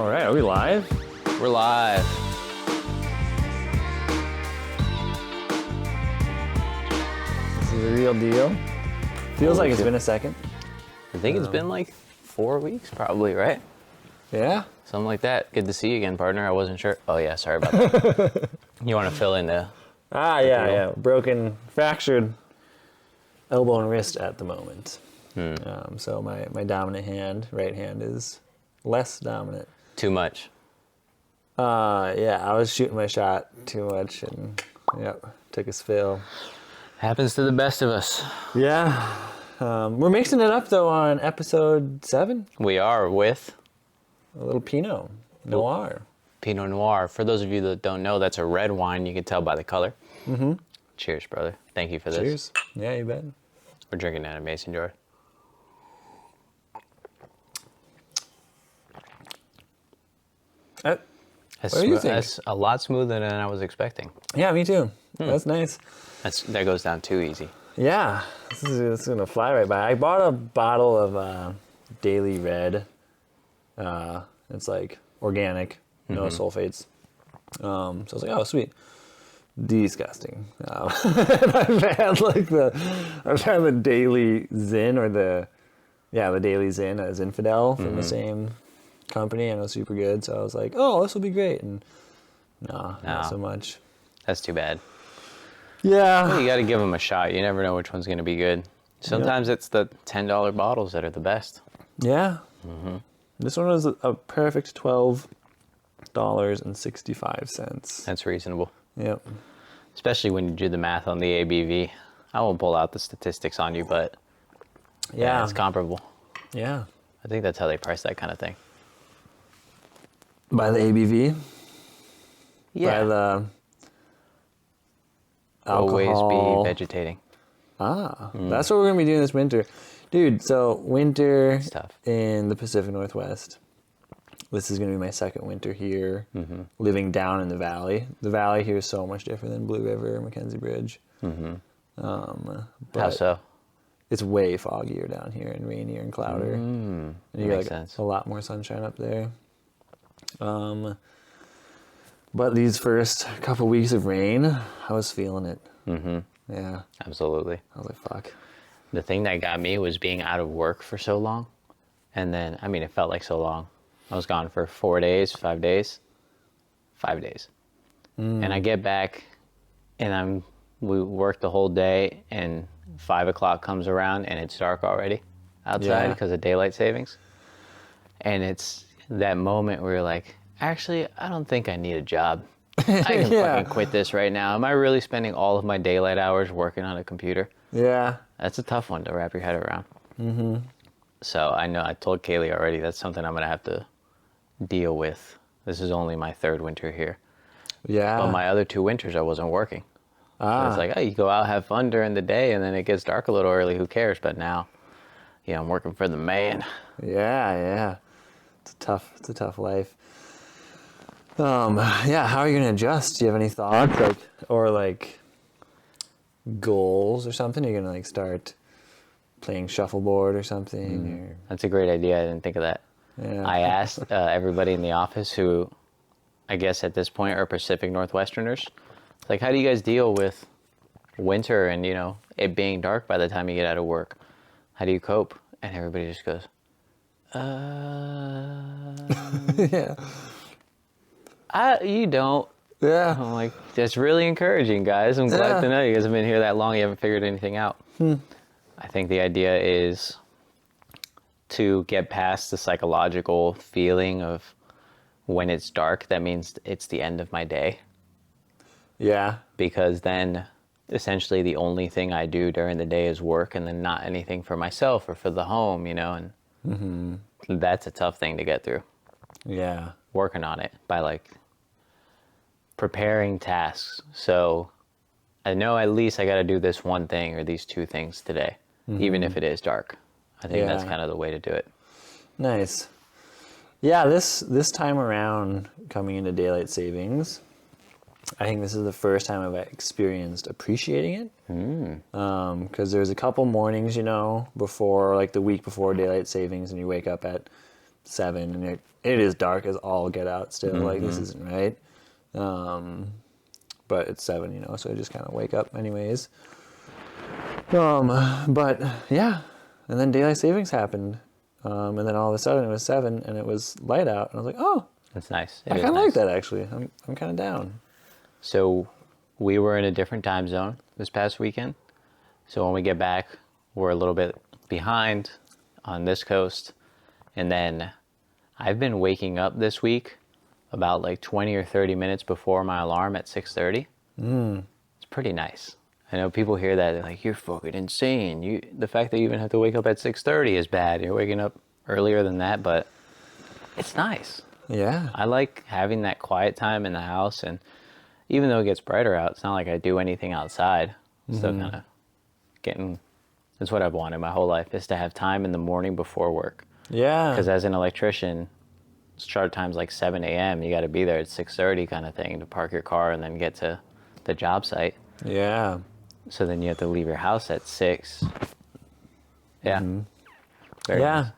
All right, are we live? We're live. This is the real deal. Feels like it's been a second. I think it's been like 4 weeks probably, right? Yeah? Something like that. Good to see you again, partner. I wasn't sure. Oh yeah, sorry about that. You want to fill in the... Yeah. Broken, fractured elbow and wrist at the moment. So my dominant hand, right hand, is less dominant. Too much. Yeah, I was shooting my shot too much and, took a spill. Happens to the best of us. Yeah. We're mixing it up, though, on episode 7. We are with A little Pinot Noir. Pinot Noir. For those of you that don't know, that's a red wine. You can tell by the color. Mm-hmm. Cheers, brother. Thank you for this. Cheers. Yeah, you bet. We're drinking that in a mason jar. That's a lot smoother than I was expecting. Yeah, me too. That's nice. That goes down too easy. Yeah, this is gonna fly right by. I bought a bottle of Daily Red. It's like organic, no sulfates. So I was like, oh, sweet. Disgusting. I've had the Daily Zin the Daily Zin as Infidel from the same company, and it was super good. So I was like, oh, this will be great. And no, not so much. That's too bad. Yeah. Well, you got to give them a shot. You never know which one's going to be good. Sometimes it's the $10 bottles that are the best. Yeah. This one was a perfect $12.65. That's reasonable. Yep. Especially when you do the math on the ABV. I won't pull out the statistics on you, but yeah, it's comparable. Yeah. I think that's how they price that kind of thing. By the ABV? Yeah. By the alcohol. Always be vegetating. That's what we're going to be doing this winter. Dude, so winter in the Pacific Northwest. This is going to be my second winter here, living down in the valley. The valley here is so much different than Blue River or Mackenzie Bridge. How so? It's way foggier down here and rainier and cloudier. And you get a lot more sunshine up there. But these first couple weeks of rain, I was feeling it. Yeah. Absolutely. I was like, fuck. The thing that got me was being out of work for so long. And then, it felt like so long. I was gone for 4 days, 5 days. 5 days. And I get back and we work the whole day and 5 o'clock comes around and it's dark already outside because of daylight savings. And it's that moment where you're like, actually, I don't think I need a job. I can fucking quit this right now. Am I really spending all of my daylight hours working on a computer? Yeah. That's a tough one to wrap your head around. So I know I told Kaylee already that's something I'm going to have to deal with. This is only my third winter here. Yeah. But my other 2 winters I wasn't working. So it's like, oh, you go out, have fun during the day, and then it gets dark a little early. Who cares? But now, I'm working for the man. Yeah. It's a tough life. How are you gonna adjust? Do you have any thoughts, or goals or something? You're gonna start playing shuffleboard or something? Or... That's a great idea. I didn't think of that. Yeah. I asked everybody in the office who, I guess at this point, are Pacific Northwesterners. It's like, how do you guys deal with winter and it being dark by the time you get out of work? How do you cope? And everybody just goes, Yeah. You don't. Yeah. I'm like, that's really encouraging, guys. I'm glad to know you guys have been here that long. You haven't figured anything out. I think the idea is to get past the psychological feeling of when it's dark, that means it's the end of my day. Yeah. Because then essentially the only thing I do during the day is work and then not anything for myself or for the home, and that's a tough thing to get through. Yeah. Working on it by preparing tasks. So I know at least I got to do this one thing or these 2 things today, even if it is dark. I think that's kind of the way to do it. Nice. Yeah, this time around, coming into daylight savings, I think this is the first time I've experienced appreciating it. Because there's a couple mornings, before, the week before daylight savings, and you wake up at 7, and it is dark as all get out still. Like, this isn't right. But it's 7, so I just kind of wake up anyways. But yeah, and then daylight savings happened. And then all of a sudden it was 7 and it was light out. And I was like, oh, That's nice. I kind of like that actually. I'm kind of down. So we were in a different time zone this past weekend. So when we get back, we're a little bit behind on this coast. And then I've been waking up this week about like 20 or 30 minutes before my alarm at 6:30. It's pretty nice. I know people hear that, they're like, you're fucking insane. The fact that you even have to wake up at 6:30 is bad. You're waking up earlier than that, but it's nice. Yeah. I like having that quiet time in the house, and even though it gets brighter out, it's not like I do anything outside. Still kind of that's what I've wanted my whole life, is to have time in the morning before work. Yeah. Because as an electrician, start time's like 7 a.m. You got to be there at 6:30 kind of thing to park your car and then get to the job site. Yeah. So then you have to leave your house at 6. Yeah. Very Yeah. nice.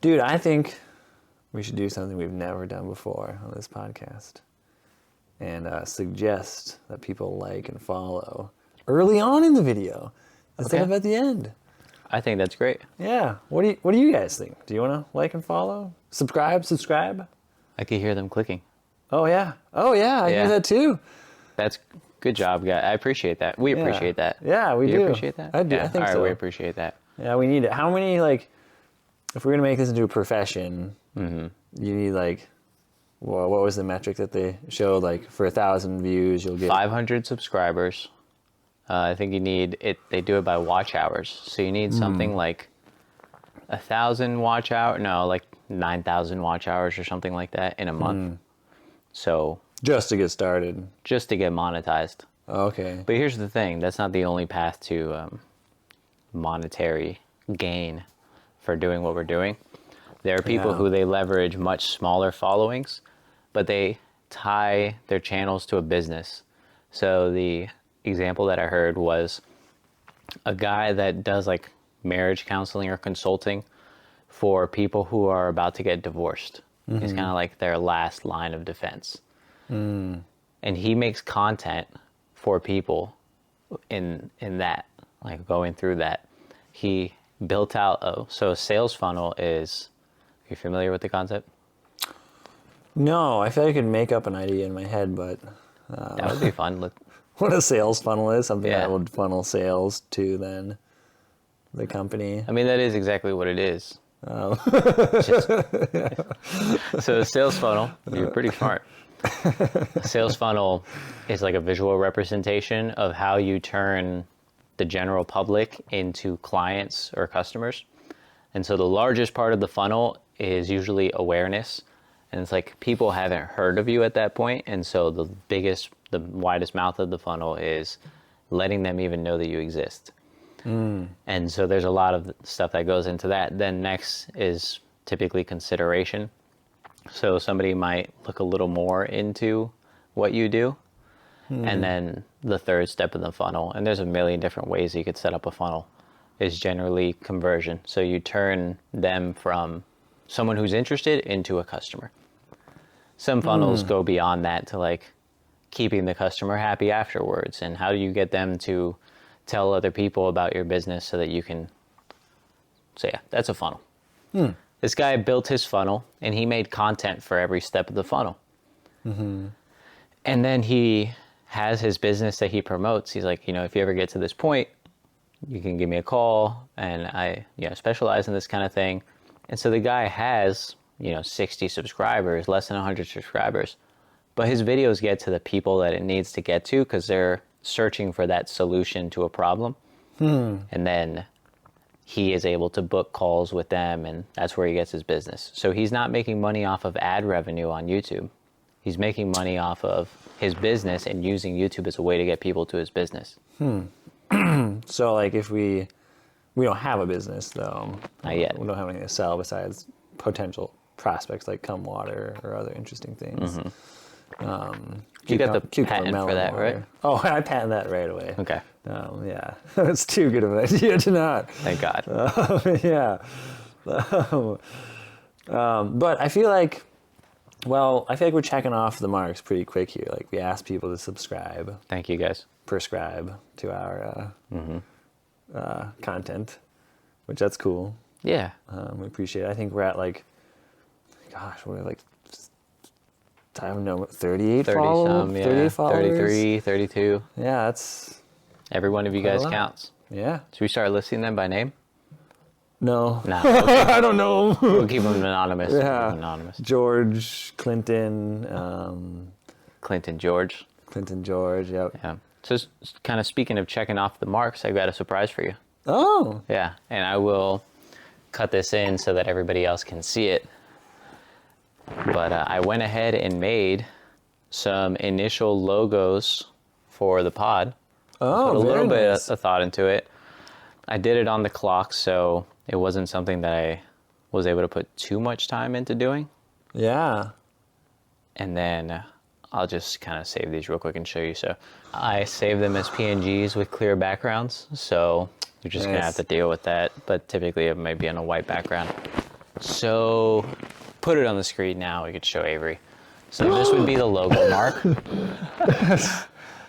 Dude, I think we should do something we've never done before on this podcast. And suggest that people like and follow early on in the video instead of at the end. I think that's great. Yeah. What do you guys think? Do you want to like and follow? Subscribe? I could hear them clicking. Oh, yeah. I hear that too. That's good job, guy. I appreciate that. We appreciate that. Yeah, we do. You appreciate that? I do. Yeah. I think All right, so. we appreciate that. Yeah, we need it. How many, if we're going to make this into a profession, you need, what was the metric that they showed? For 1,000 views, you'll get 500 subscribers. I think you need it. They do it by watch hours. So you need something like 1,000 watch hours. No, like 9,000 watch hours or something like that in a month. So just to get started. just to get monetized. Okay. But here's the thing. That's not the only path to monetary gain for doing what we're doing. There are people who they leverage much smaller followings, but they tie their channels to a business. So the example that I heard was a guy that does marriage counseling or consulting for people who are about to get divorced. He's kind of like their last line of defense. And he makes content for people in that, going through that. He built out a sales funnel is, are you familiar with the concept? No, I feel like I could make up an idea in my head, but That would be fun. what a sales funnel is, something Yeah. that would funnel sales to then the company. I mean, that is exactly what it is. Oh. So a sales funnel, you're pretty smart. A sales funnel is like a visual representation of how you turn the general public into clients or customers. And so the largest part of the funnel is usually awareness. And it's like people haven't heard of you at that point. And so the widest mouth of the funnel is letting them even know that you exist. And so there's a lot of stuff that goes into that. Then next is typically consideration. So somebody might look a little more into what you do. And then the third step of the funnel, and there's a million different ways you could set up a funnel, is generally conversion. So you turn them from someone who's interested into a customer. Some funnels go beyond that to keeping the customer happy afterwards. And how do you get them to tell other people about your business so that you can say, yeah, that's a funnel. This guy built his funnel and he made content for every step of the funnel. And then he has his business that he promotes. He's like, if you ever get to this point, you can give me a call, and I specialize in this kind of thing. And so the guy has 60 subscribers, less than 100 subscribers, but his videos get to the people that it needs to get to because they're searching for that solution to a problem. And then he is able to book calls with them, and that's where he gets his business. So he's not making money off of ad revenue on YouTube. He's making money off of his business and using YouTube as a way to get people to his business. So if we don't have a business though. Not yet. We don't have anything to sell besides potential prospects like cum water or other interesting things. You got the patent for that, right? Oh, I patent that right away. Okay. Yeah, it's too good of an idea to not. Thank God. Yeah. But I feel like we're checking off the marks pretty quick here. Like, we asked people to subscribe, Thank you, guys. prescribe to our content, which that's cool. Yeah. We appreciate it. I think we're at like, gosh, we're like, I don't know, 38 30 followers? some, yeah. 38 followers? 33, 32. Yeah, that's, Every one of you Quite a guys lot. counts. yeah. Should we start listing them by name? No. Nah, I don't know. we'll keep them anonymous. Yeah. Anonymous. George, Clinton, Clinton George. George, yep. Yeah. So kind of speaking of checking off the marks, I've got a surprise for you. Oh, Yeah. And I will cut this in so that everybody else can see it. But I went ahead and made some initial logos for the pod. oh, Put a very little bit nice. of thought into it. I did it on the clock, so it wasn't something that I was able to put too much time into doing. Yeah. And then I'll just kind of save these real quick and show you. So I save them as PNGs with clear backgrounds, so you're just gonna have Nice. to deal with that. But typically it might be on a white background. So put it on the screen now. We could show Avery. So this would be the logo mark.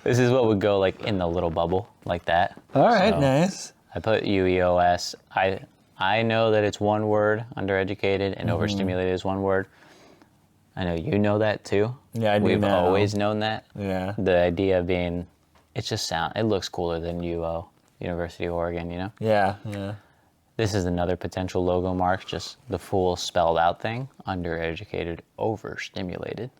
This is what would go like in the little bubble like that. All right, So nice. I put UEOS. I know that it's one word, undereducated, and overstimulated is one word. I know you know that too. Yeah, I do We've now. always known that. Yeah. The idea being, it looks cooler than UO, University of Oregon, you know? Yeah, yeah. This is another potential logo mark, just the full spelled out thing, undereducated, overstimulated.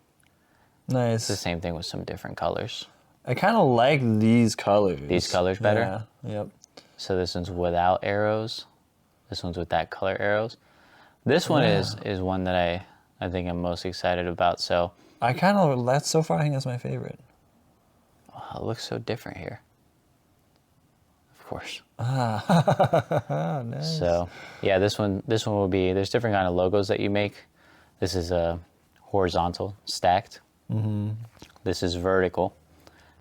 Nice. It's the same thing with some different colors. I kind of like these colors. These colors better? Yeah, yep. So this one's without arrows. This one's with that color arrows. This one is one that I think I'm most excited about. So So far I think that's my favorite. it looks so different here. Of course. Ah, nice. So yeah, this one will be, there's different kind of logos that you make. This is a horizontal, stacked. Mm-hmm. This is vertical.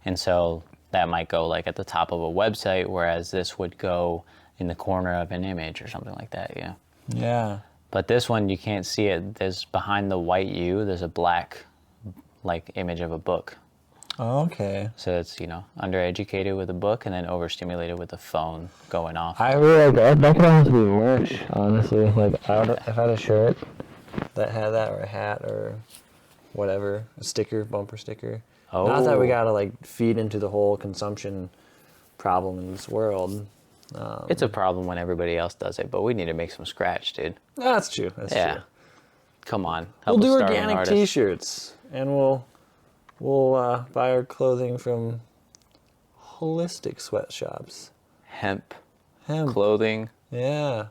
And so that might go like at the top of a website, whereas this would go in the corner of an image or something like that, yeah. Yeah. But this one, you can't see it. There's behind the white U, there's a black like image of a book. Okay. So it's, undereducated with a book and then overstimulated with a phone going off. I really like that. That could almost be merch, honestly. Like, if I had a shirt that had that, or a hat, or whatever, a sticker, bumper sticker. Oh. Not that we gotta like feed into the whole consumption problem in this world. It's a problem when everybody else does it, but we need to make some scratch, dude. That's true. That's Yeah. true. Come on. We'll Help do a starving organic artist. T-shirts, and we'll buy our clothing from holistic sweatshops. Hemp Hemp. clothing. Yeah.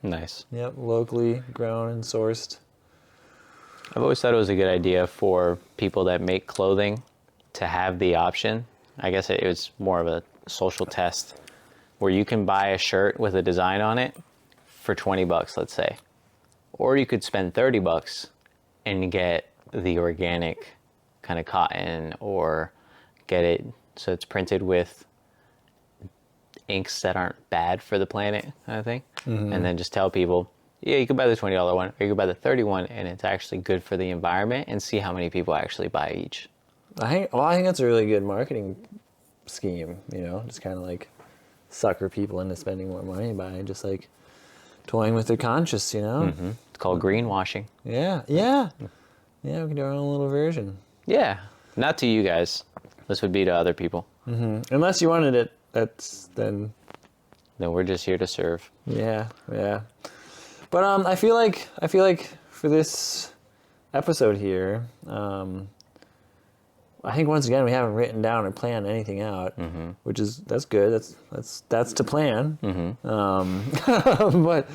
Nice. Yep. Locally grown and sourced. I've always thought it was a good idea for people that make clothing to have the option. I guess it was more of a social test where you can buy a shirt with a design on it for $20, let's say. Or you could spend $30 and get the organic kind of cotton, or get it so it's printed with inks that aren't bad for the planet, kind of thing. Mm-hmm. And then just tell people, yeah, you could buy the $20 one, or you could buy the $30 one, and it's actually good for the environment, and see how many people actually buy each. I think that's a really good marketing scheme. Just kind of like sucker people into spending more money by just like toying with their conscience. Mm-hmm. It's called greenwashing. Yeah. We can do our own little version. Yeah, not to you guys. This would be to other people. Mm-hmm. Unless you wanted it, then we're just here to serve. Yeah. But I feel like for this episode here, I think once again we haven't written down or planned anything out, which that's good. That's to plan. Mm-hmm. But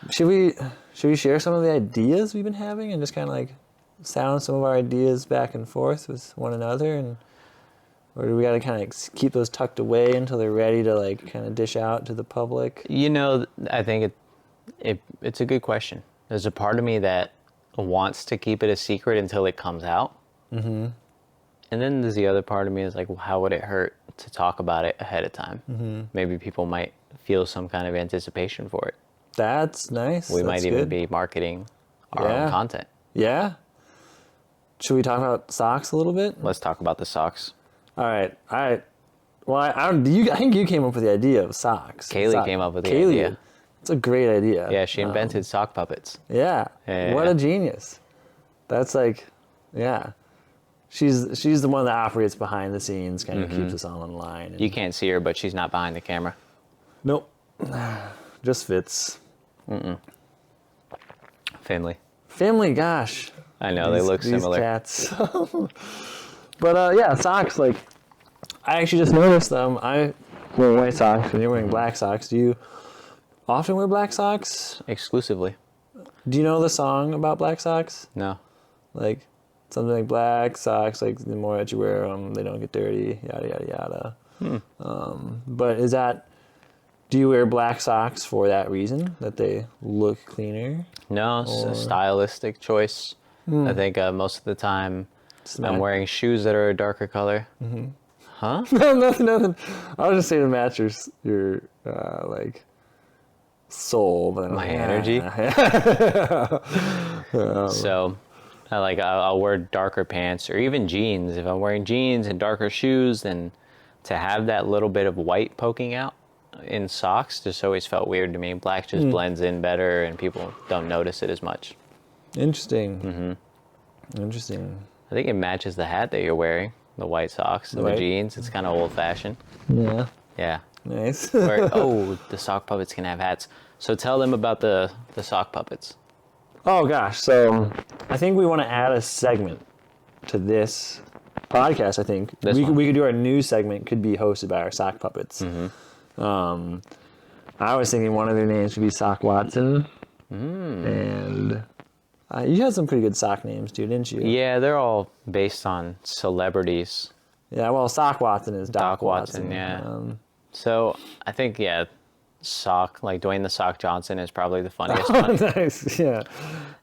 should we share some of the ideas we've been having and just kind of like sound some of our ideas back and forth with one another, or do we got to kind of keep those tucked away until they're ready to like kind of dish out to the public? I think it's a good question. There's a part of me that wants to keep it a secret until it comes out. Mm-hmm. And then there's the other part of me is like, well, how would it hurt to talk about it ahead of time? Mm-hmm. Maybe people might feel some kind of anticipation for it. That's nice. We That's might even good. be marketing our own content. Yeah. Should we talk about socks a little bit? Let's talk about the socks. All right. Well, I think you came up with the idea of socks. Kaylee came up with the idea. It's a great idea. Yeah, she invented sock puppets. Yeah. Yeah. What a genius. That's like, yeah. She's the one that operates behind the scenes, kind of keeps us all in line. And You can't see her, but she's not behind the camera. nope. Just fits. Family, gosh. I know, they look similar. These cats. But yeah, socks, like, I actually just noticed them. I wear white socks and you're wearing black socks. Do you often wear black socks? Exclusively. Do you know the song about black socks? No. Like, something like black socks, like, the more that you wear them, they don't get dirty, yada, yada, yada. But do you wear black socks for that reason, that they look cleaner? No, it's a stylistic choice. I think most of the time I'm wearing shoes that are a darker color. Huh? No, nothing. I was just saying to match your like, soul. But My energy? So, I'll wear darker pants or even jeans. If I'm wearing jeans and darker shoes, then to have that little bit of white poking out in socks just always felt weird to me. Black just blends in better and people don't notice it as much. Interesting. Interesting. I think it matches the hat that you're wearing, the white socks and the jeans. It's kind of old-fashioned. Yeah. Yeah. Nice. The sock puppets can have hats. So tell them about the sock puppets. Oh, gosh. So I think we want to add a segment to this podcast, I think. We could do our new segment, could be hosted by our sock puppets. I was thinking one of their names should be Sock Watson. And you had some pretty good sock names, too, didn't you? Yeah, they're all based on celebrities. Yeah, well, Sock Watson is Doc Watson. Yeah. So I think, Sock, like Dwayne the Sock Johnson is probably the funniest one. Nice, yeah.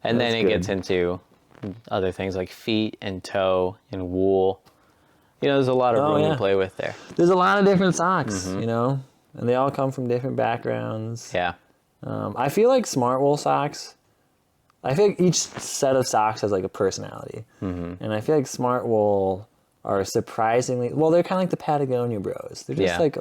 And then it gets into other things like feet and toe and wool. There's a lot of room to play with there. There's a lot of different socks, and they all come from different backgrounds. Yeah. I feel like smart wool socks, I feel like each set of socks has like a personality. And I feel like smart wool are surprisingly, well, they're kind of like the Patagonia bros. They're just like,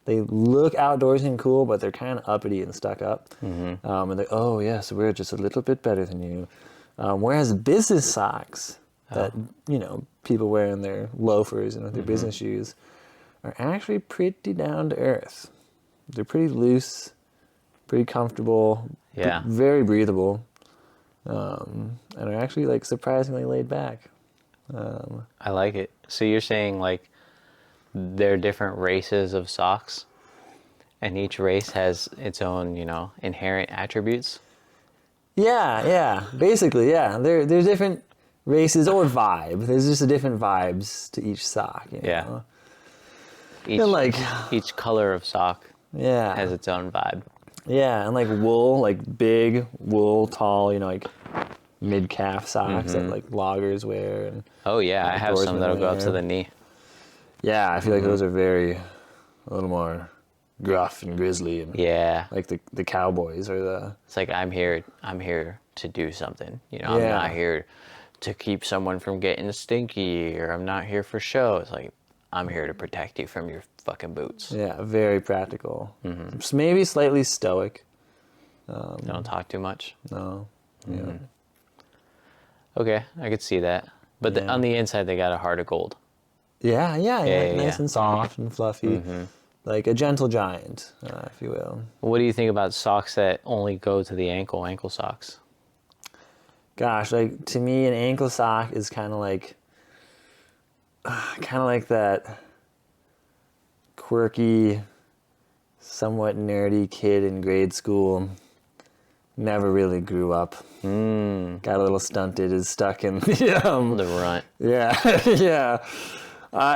they look outdoorsy and cool, but they're kind of uppity and stuck up. And they're, oh, yes, we're just a little bit better than you. Whereas business socks that, people wear in their loafers and their business shoes are actually pretty down to earth. They're pretty loose, pretty comfortable, very breathable, and are actually like surprisingly laid back. I like it. So you're saying like there are different races of socks, and each race has its own, inherent attributes? Yeah. Basically, yeah. There's different races or vibe. There's just a different vibes to each sock. Yeah. Each color of sock has its own vibe. Yeah, and like wool, like big wool, tall, like mid-calf socks that like loggers wear. And I have some that'll go up to the knee. Yeah, I feel like those are a little more gruff and grizzly, and like the cowboys or the. It's like I'm here to do something. I'm not here to keep someone from getting stinky, or I'm not here for show. It's like I'm here to protect you from your fucking boots. Yeah, very practical. Just maybe slightly stoic. Don't talk too much. No. Yeah. Okay, I could see that. But on the inside, they got a heart of gold. Yeah. Nice and soft and fluffy. Like a gentle giant, if you will. What do you think about socks that only go to the ankle socks? Gosh, like to me, an ankle sock is kind of like that quirky, somewhat nerdy kid in grade school. Never really grew up. Got a little stunted, is stuck in the runt. Yeah.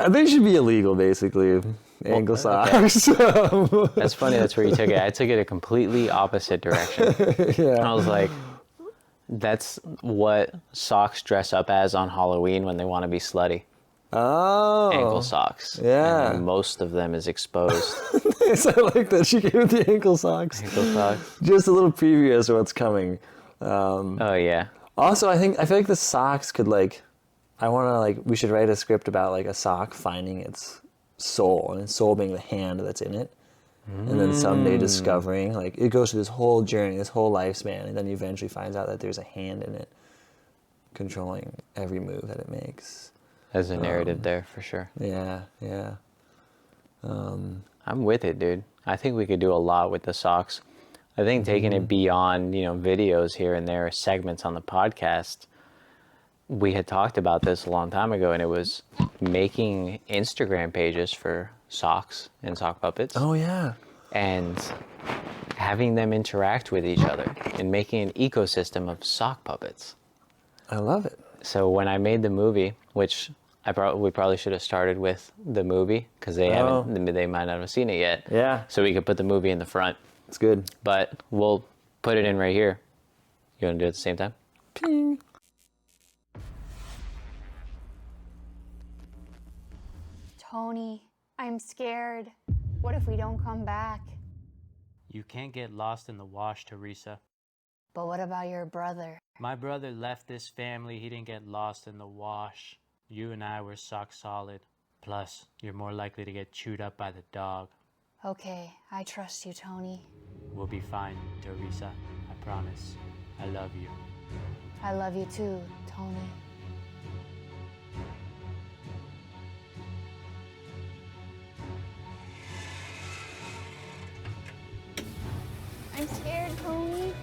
They should be illegal, basically. Ankle socks. Okay. That's funny. That's where you took it. I took it a completely opposite direction. I was like, that's what socks dress up as on Halloween when they want to be slutty. Oh. Ankle socks. Yeah. And most of them is exposed. Nice. I like that she gave it the ankle socks. Ankle socks. Just a little preview as to what's coming. Oh yeah. Also, I feel like the socks could like, we should write a script about like a sock finding its soul and its soul being the hand that's in it. And then someday discovering, like, it goes through this whole journey, this whole lifespan, and then he eventually finds out that there's a hand in it controlling every move that it makes. There's a narrative there for sure. Yeah. I'm with it, dude. I think we could do a lot with the socks. I think taking it beyond, videos here and there, segments on the podcast, we had talked about this a long time ago, and it was making Instagram pages for socks and sock puppets. Oh, yeah. And having them interact with each other and making an ecosystem of sock puppets. I love it. So when I made the movie, which we probably should have started with the movie because they might not have seen it yet. Yeah. So we could put the movie in the front. It's good. But we'll put it in right here. You want to do it at the same time? Ping. Tony, I'm scared. What if we don't come back? You can't get lost in the wash, Teresa. But what about your brother? My brother left this family. He didn't get lost in the wash. You and I were sock solid. Plus, you're more likely to get chewed up by the dog. Okay, I trust you, Tony. We'll be fine, Teresa. I promise. I love you. I love you too, Tony. I'm scared, Tony.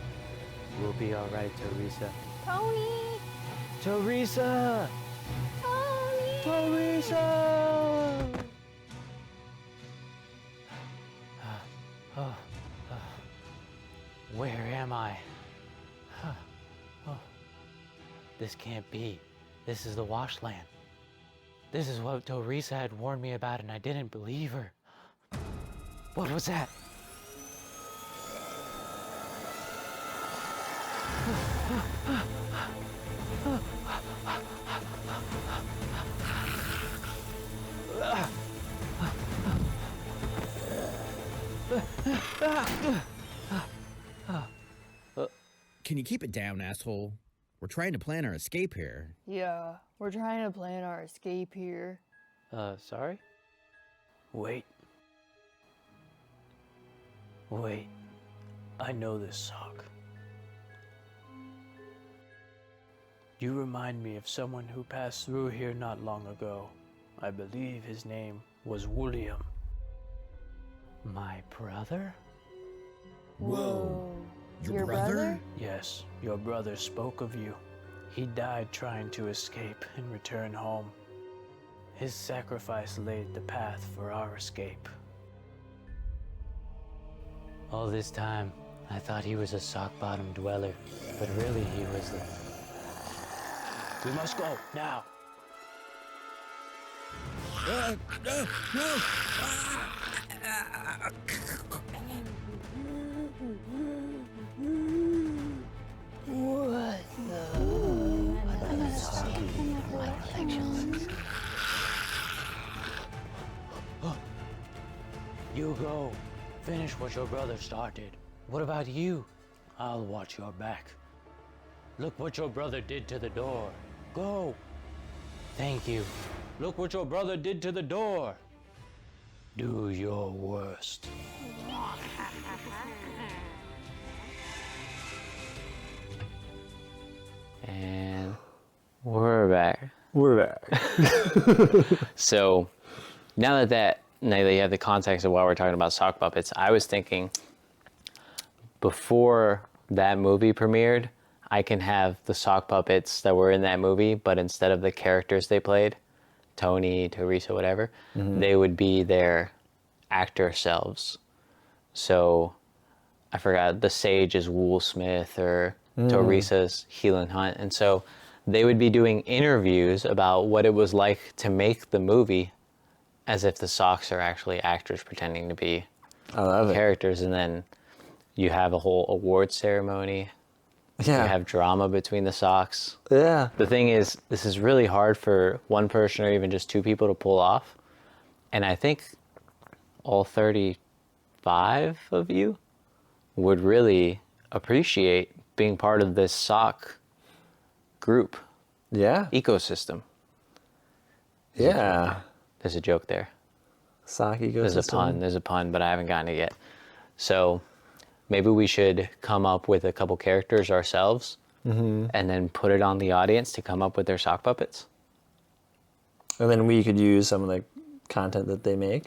We'll be all right, Teresa. Tony! Teresa! Tony! Teresa! Where am I? This can't be. This is the washland. This is what Teresa had warned me about, and I didn't believe her. What was that? Can you keep it down, asshole? We're trying to plan our escape here. Yeah, we're trying to plan our escape here. Sorry? Wait. Wait. I know this sock. You remind me of someone who passed through here not long ago. I believe his name was William. My brother? Whoa. Your brother? Yes, your brother spoke of you. He died trying to escape and return home. His sacrifice laid the path for our escape. All this time, I thought he was a sock-bottom dweller, but really he was the... We must go, now! No! You go. Finish what your brother started. What about you? I'll watch your back. Look what your brother did to the door. Go. Thank you. Look what your brother did to the door. Do your worst. And we're back. We're back. So now that you have the context of why we're talking about sock puppets, I was thinking before that movie premiered, I can have the sock puppets that were in that movie, but instead of the characters they played, Tony, Teresa, whatever, they would be their actor selves. So I forgot, the Sage is Will Smith or Teresa's Helen Hunt. And so they would be doing interviews about what it was like to make the movie as if the socks are actually actors pretending to be characters. And then you have a whole award ceremony. Yeah. You have drama between the socks. Yeah. The thing is, this is really hard for one person or even just two people to pull off. And I think all 35 of you would really appreciate being part of this sock group Yeah. ecosystem. Yeah. There's a joke there. Sock ecosystem. There's a pun, but I haven't gotten it yet. So maybe we should come up with a couple characters ourselves and then put it on the audience to come up with their sock puppets. And then we could use some of the content that they make.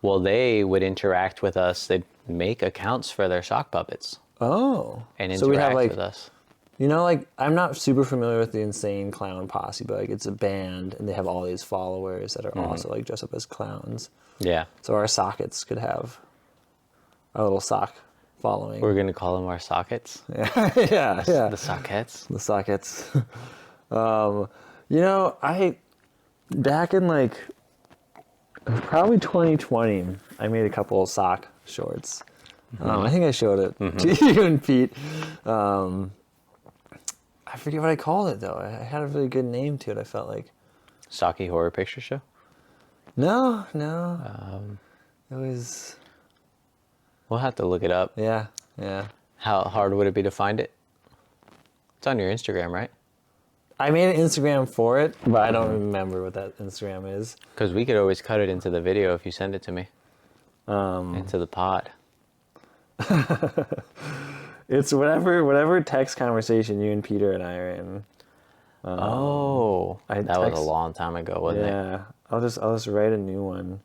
Well, they would interact with us. They'd make accounts for their sock puppets Oh. and So we interact have like, with us. you know, like I'm not super familiar with the Insane Clown Posse, but like it's a band and they have all these followers that are also like dressed up as clowns. Yeah. So our sockets could have a little sock following. We're going to call them our sockets. yeah, yeah. The sockets. The sockets. You know, back in like probably 2020, I made a couple of sock shorts. I think I showed it to you and Pete. I forget what I called it though. I had a really good name to it. I felt like. Socky Horror Picture Show? No. It was. We'll have to look it up. Yeah. How hard would it be to find it? It's on your Instagram, right? I made an Instagram for it, but I don't remember what that Instagram is. Because we could always cut it into the video if you send it to me. Into the pod. It's whatever text conversation you and Peter and I are in. That was a long time ago, wasn't it? Yeah, I'll just write a new one,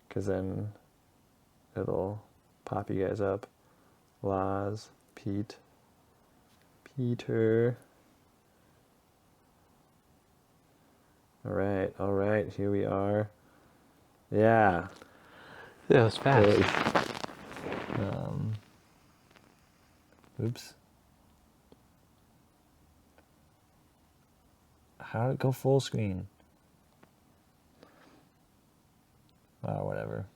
because then it'll pop you guys up. Laz, Peter. All right, here we are. Yeah. That was fast. Oops. How did it go full screen? Oh, whatever.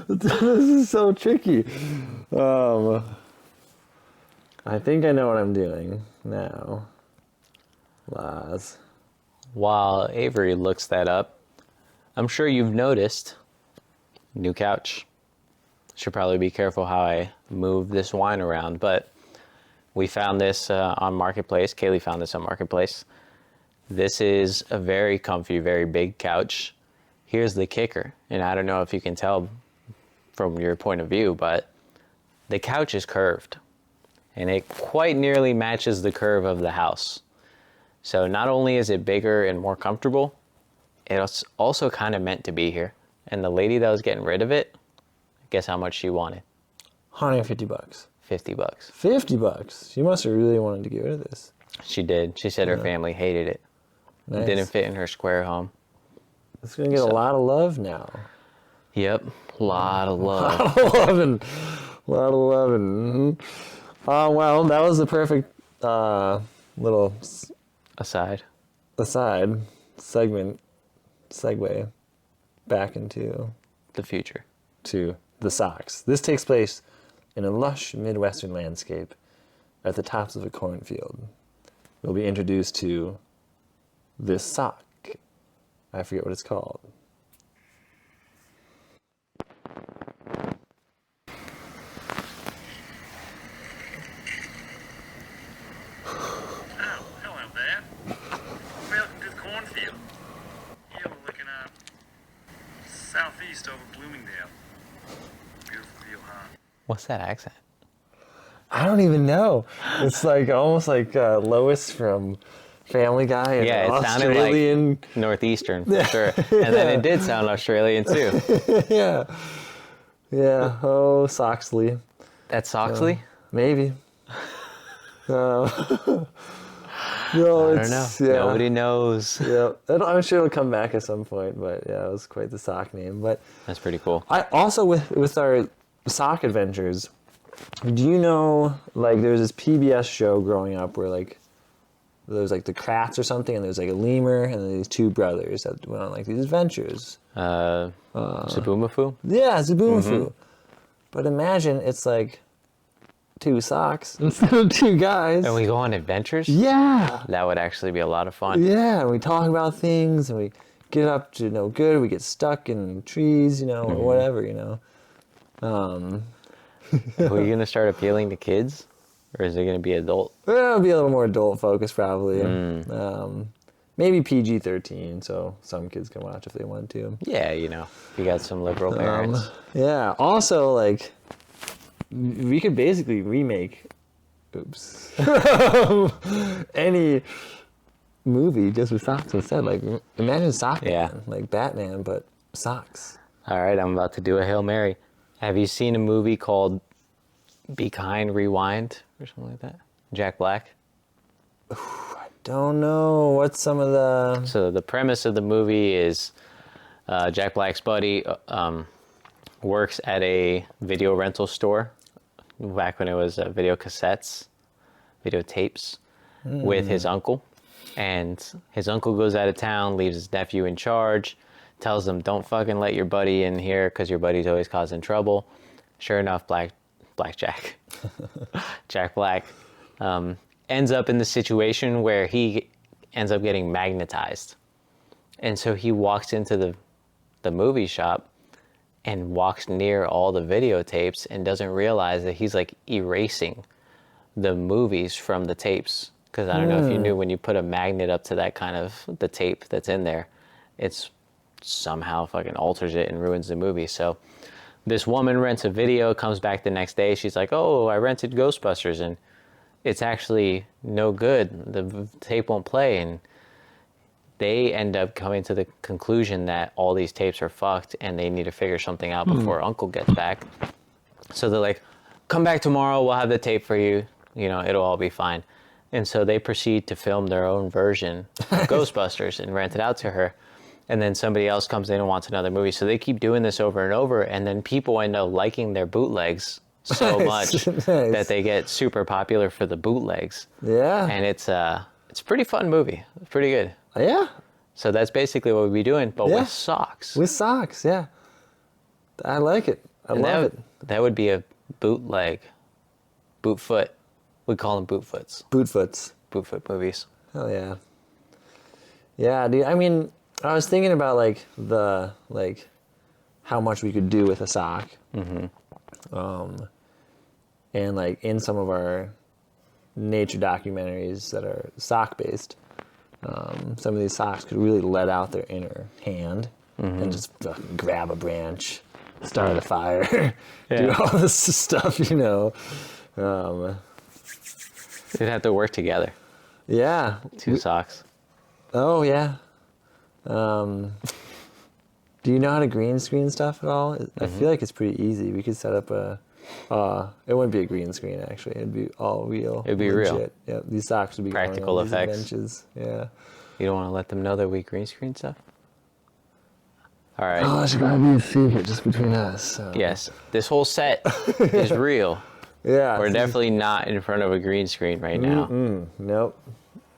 This is so tricky. I think I know what I'm doing now. Laz. While Avery looks that up, I'm sure you've noticed new couch. Should probably be careful how I move this wine around, but we found this on Marketplace. Kaylee found this on Marketplace. This is a very comfy, very big couch. Here's the kicker, and I don't know if you can tell from your point of view, but the couch is curved, and it quite nearly matches the curve of the house. So not only is it bigger and more comfortable, it's also kind of meant to be here. And the lady that was getting rid of it, guess how much she wanted? $150. $50. $50. She must have really wanted to get rid of this. She did. She said her family hated it. Nice. It didn't fit in her square home. It's gonna get a lot of love now. Yep, a lot of love. A lot of loving. Well, that was the perfect little Aside. segue back into The future. to the socks. This takes place in a lush Midwestern landscape at the tops of a cornfield. We'll be introduced to this sock. I forget what it's called. Oh, hello there. Welcome to the cornfield. Here we're looking at southeast over Bloomingdale. Beautiful view, huh? What's that accent? I don't even know. It's like almost like Lois from Family Guy and Yeah, it Australian. sounded like Northeastern for sure. And then it did sound Australian too. Yeah. Oh, Soxley. That's Soxley? Maybe. No, I don't know. Yeah. Nobody knows. Yeah, I'm sure it'll come back at some point, but yeah, it was quite the sock name. But That's pretty cool. I also with our sock adventures, do you know, like, there was this PBS show growing up where like there was like the Kratts or something, and there's like a lemur and then these two brothers that went on like these adventures. Sabumafu? Yeah, Zaboomafoo. But imagine it's like two socks instead of two guys. And we go on adventures? Yeah. That would actually be a lot of fun. Yeah, and we talk about things, and we get up to no good. We get stuck in trees, or whatever, Are you gonna start appealing to kids, or is it gonna be adult? It'll be a little more adult focused probably. Maybe PG-13, so some kids can watch if they want to. Yeah, you know, if you got some liberal parents. Yeah. Also, like, we could basically remake, any movie just with socks instead. Like, imagine Sock Yeah. Man, like Batman, but socks. All right, I'm about to do a Hail Mary. Have you seen a movie called Be Kind, Rewind, or something like that? Jack Black. Don't know what's some of the. So the premise of the movie is Jack Black's buddy works at a video rental store back when it was video cassettes, videotapes, with his uncle. And his uncle goes out of town, leaves his nephew in charge, tells him, don't fucking let your buddy in here because your buddy's always causing trouble. Sure enough, Jack Black ends up in the situation where he ends up getting magnetized. And so he walks into the movie shop and walks near all the videotapes and doesn't realize that he's like erasing the movies from the tapes. Because I don't know if you knew, when you put a magnet up to that kind of the tape that's in there, it's somehow fucking alters it and ruins the movie. So this woman rents a video, comes back the next day. She's like, oh, I rented Ghostbusters, and it's actually no good. The tape won't play. And they end up coming to the conclusion that all these tapes are fucked and they need to figure something out before Uncle gets back. So they're like, come back tomorrow. We'll have the tape for you. You know, it'll all be fine. And so they proceed to film their own version of Ghostbusters and rent it out to her. And then somebody else comes in and wants another movie. So they keep doing this over and over. And then people end up liking their bootlegs so much that they get super popular for the bootlegs. Yeah. And it's a pretty fun movie. It's pretty good. Yeah. So that's basically what we'd be doing, but with socks. With socks, yeah. I like it. I love it. That would be a bootleg. Bootfoot. We call them bootfoots. Bootfoots. Bootfoot movies. Hell yeah. Yeah, dude. I mean, I was thinking about like how much we could do with a sock. Mm-hmm. And like in some of our nature documentaries that are sock based, some of these socks could really let out their inner hand and just fucking grab a branch, start a fire, do all this stuff, you know. They'd have to work together. Yeah. Two socks. Oh, yeah. Do you know how to green screen stuff at all? I feel like it's pretty easy. We could set up it wouldn't be a green screen, actually. It'd be all real. It'd be legit. real. Yeah, these socks would be Practical going on effects. these benches. Yeah. You don't want to let them know that we green screen stuff? All right. Oh, it's gotta be a secret just between us. So. Yes. This whole set is real. Yeah. We're definitely not in front of a green screen right now. Nope.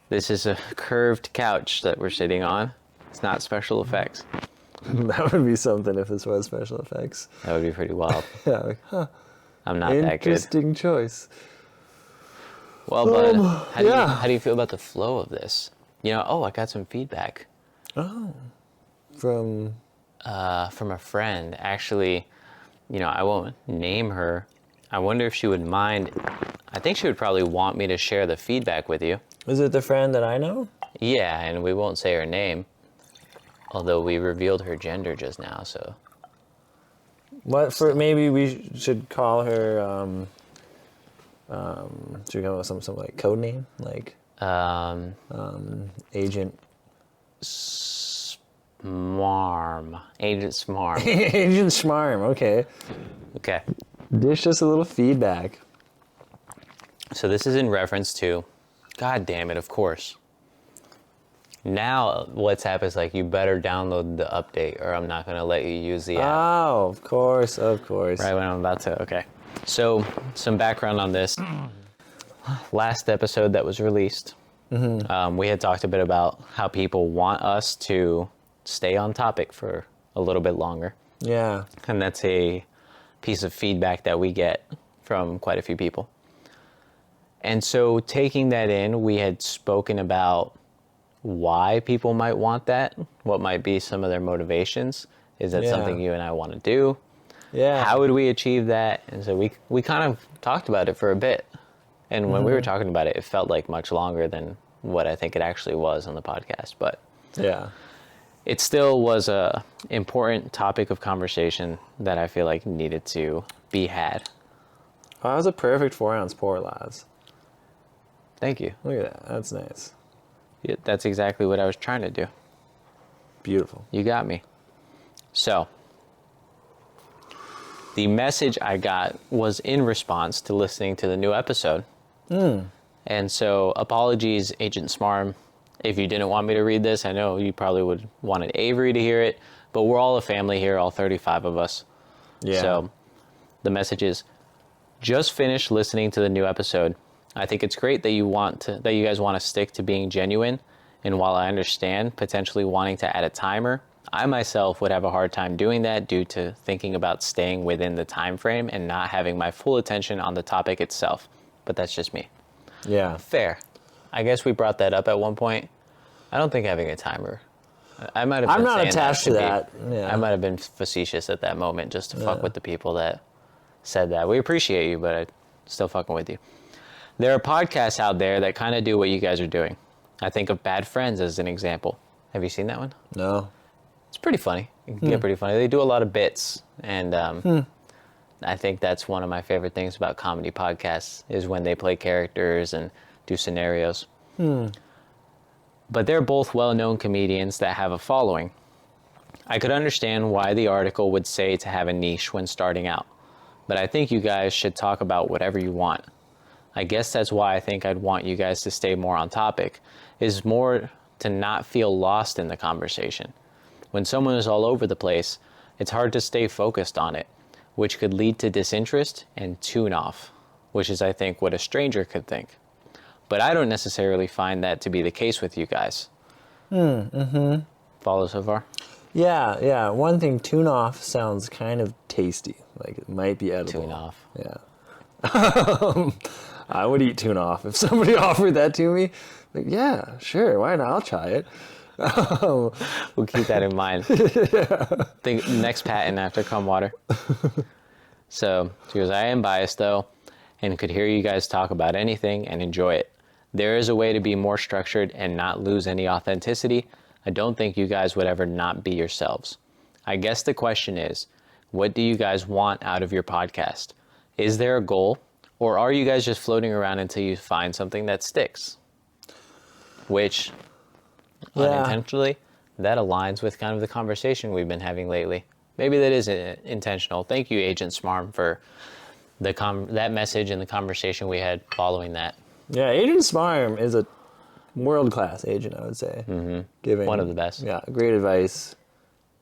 This is a curved couch that we're sitting on. It's not special effects. That would be something if this was special effects. That would be pretty wild. Yeah, like, huh. I'm not that good. Interesting choice. Well, bud, how do you feel about the flow of this? You know, I got some feedback. Oh. From From a friend. Actually, you know, I won't name her. I wonder if she would mind. I think she would probably want me to share the feedback with you. Is it the friend that I know? Yeah, and we won't say her name. Although we revealed her gender just now, so. What for? Maybe we should call her. Should we come up with some like code name, like Agent Smarm. Agent Smarm. Agent Schmarm. Okay. Okay. Dish us a little feedback. So this is in reference to, God damn it, of course. Now WhatsApp is like, you better download the update or I'm not going to let you use the app. Oh, of course. Right when I'm about to, okay. So some background on this. Last episode that was released, we had talked a bit about how people want us to stay on topic for a little bit longer. Yeah. And that's a piece of feedback that we get from quite a few people. And so taking that in, we had spoken about why people might want that, what might be some of their motivations. Is that something you and I want to do? Yeah. How would we achieve that? And so we kind of talked about it for a bit. And when we were talking about it, it felt like much longer than what I think it actually was on the podcast. But Yeah. it still was a important topic of conversation that I feel like needed to be had. Oh, that was a perfect 4-ounce pour, lads. Thank you. Look at that. That's nice. Yeah, that's exactly what I was trying to do. Beautiful. You got me. So, the message I got was in response to listening to the new episode. And so, apologies, Agent Smarm, if you didn't want me to read this. I know you probably would wanted Avery to hear it, but we're all a family here, all 35 of us. Yeah. So, the message is, just finished listening to the new episode. I think it's great that you guys want to stick to being genuine. And while I understand potentially wanting to add a timer, I myself would have a hard time doing that due to thinking about staying within the time frame and not having my full attention on the topic itself. But that's just me. Yeah. Fair. I guess we brought that up at one point. I don't think having a timer. I might have been I'm not saying attached to be- that. Yeah. I might have been facetious at that moment just to fuck with the people that said that. We appreciate you, but I'm still fucking with you. There are podcasts out there that kind of do what you guys are doing. I think of Bad Friends as an example. Have you seen that one? No. It's pretty funny. It can get pretty funny. They do a lot of bits, and I think that's one of my favorite things about comedy podcasts is when they play characters and do scenarios. But they're both well-known comedians that have a following. I could understand why the article would say to have a niche when starting out, but I think you guys should talk about whatever you want. I guess that's why I think I'd want you guys to stay more on topic, is more to not feel lost in the conversation. When someone is all over the place, it's hard to stay focused on it, which could lead to disinterest and tune off, which is, I think, what a stranger could think. But I don't necessarily find that to be the case with you guys. Follow so far? Yeah. One thing, tune off sounds kind of tasty. Like it might be edible. Tune off. Yeah. I would eat tune off if somebody offered that to me. Like, yeah, sure, why not? I'll try it. We'll keep that in mind. Think next patent after cum water. So she goes, I am biased though, and could hear you guys talk about anything and enjoy it. There is a way to be more structured and not lose any authenticity. I don't think you guys would ever not be yourselves. I guess the question is, what do you guys want out of your podcast? Is there a goal, or are you guys just floating around until you find something that sticks? Which, unintentionally, that aligns with kind of the conversation we've been having lately. Maybe that is intentional. Thank you, Agent Smarm, for that message and the conversation we had following that. Yeah, Agent Smarm is a world-class agent, I would say. Giving One of the best. Yeah, great advice,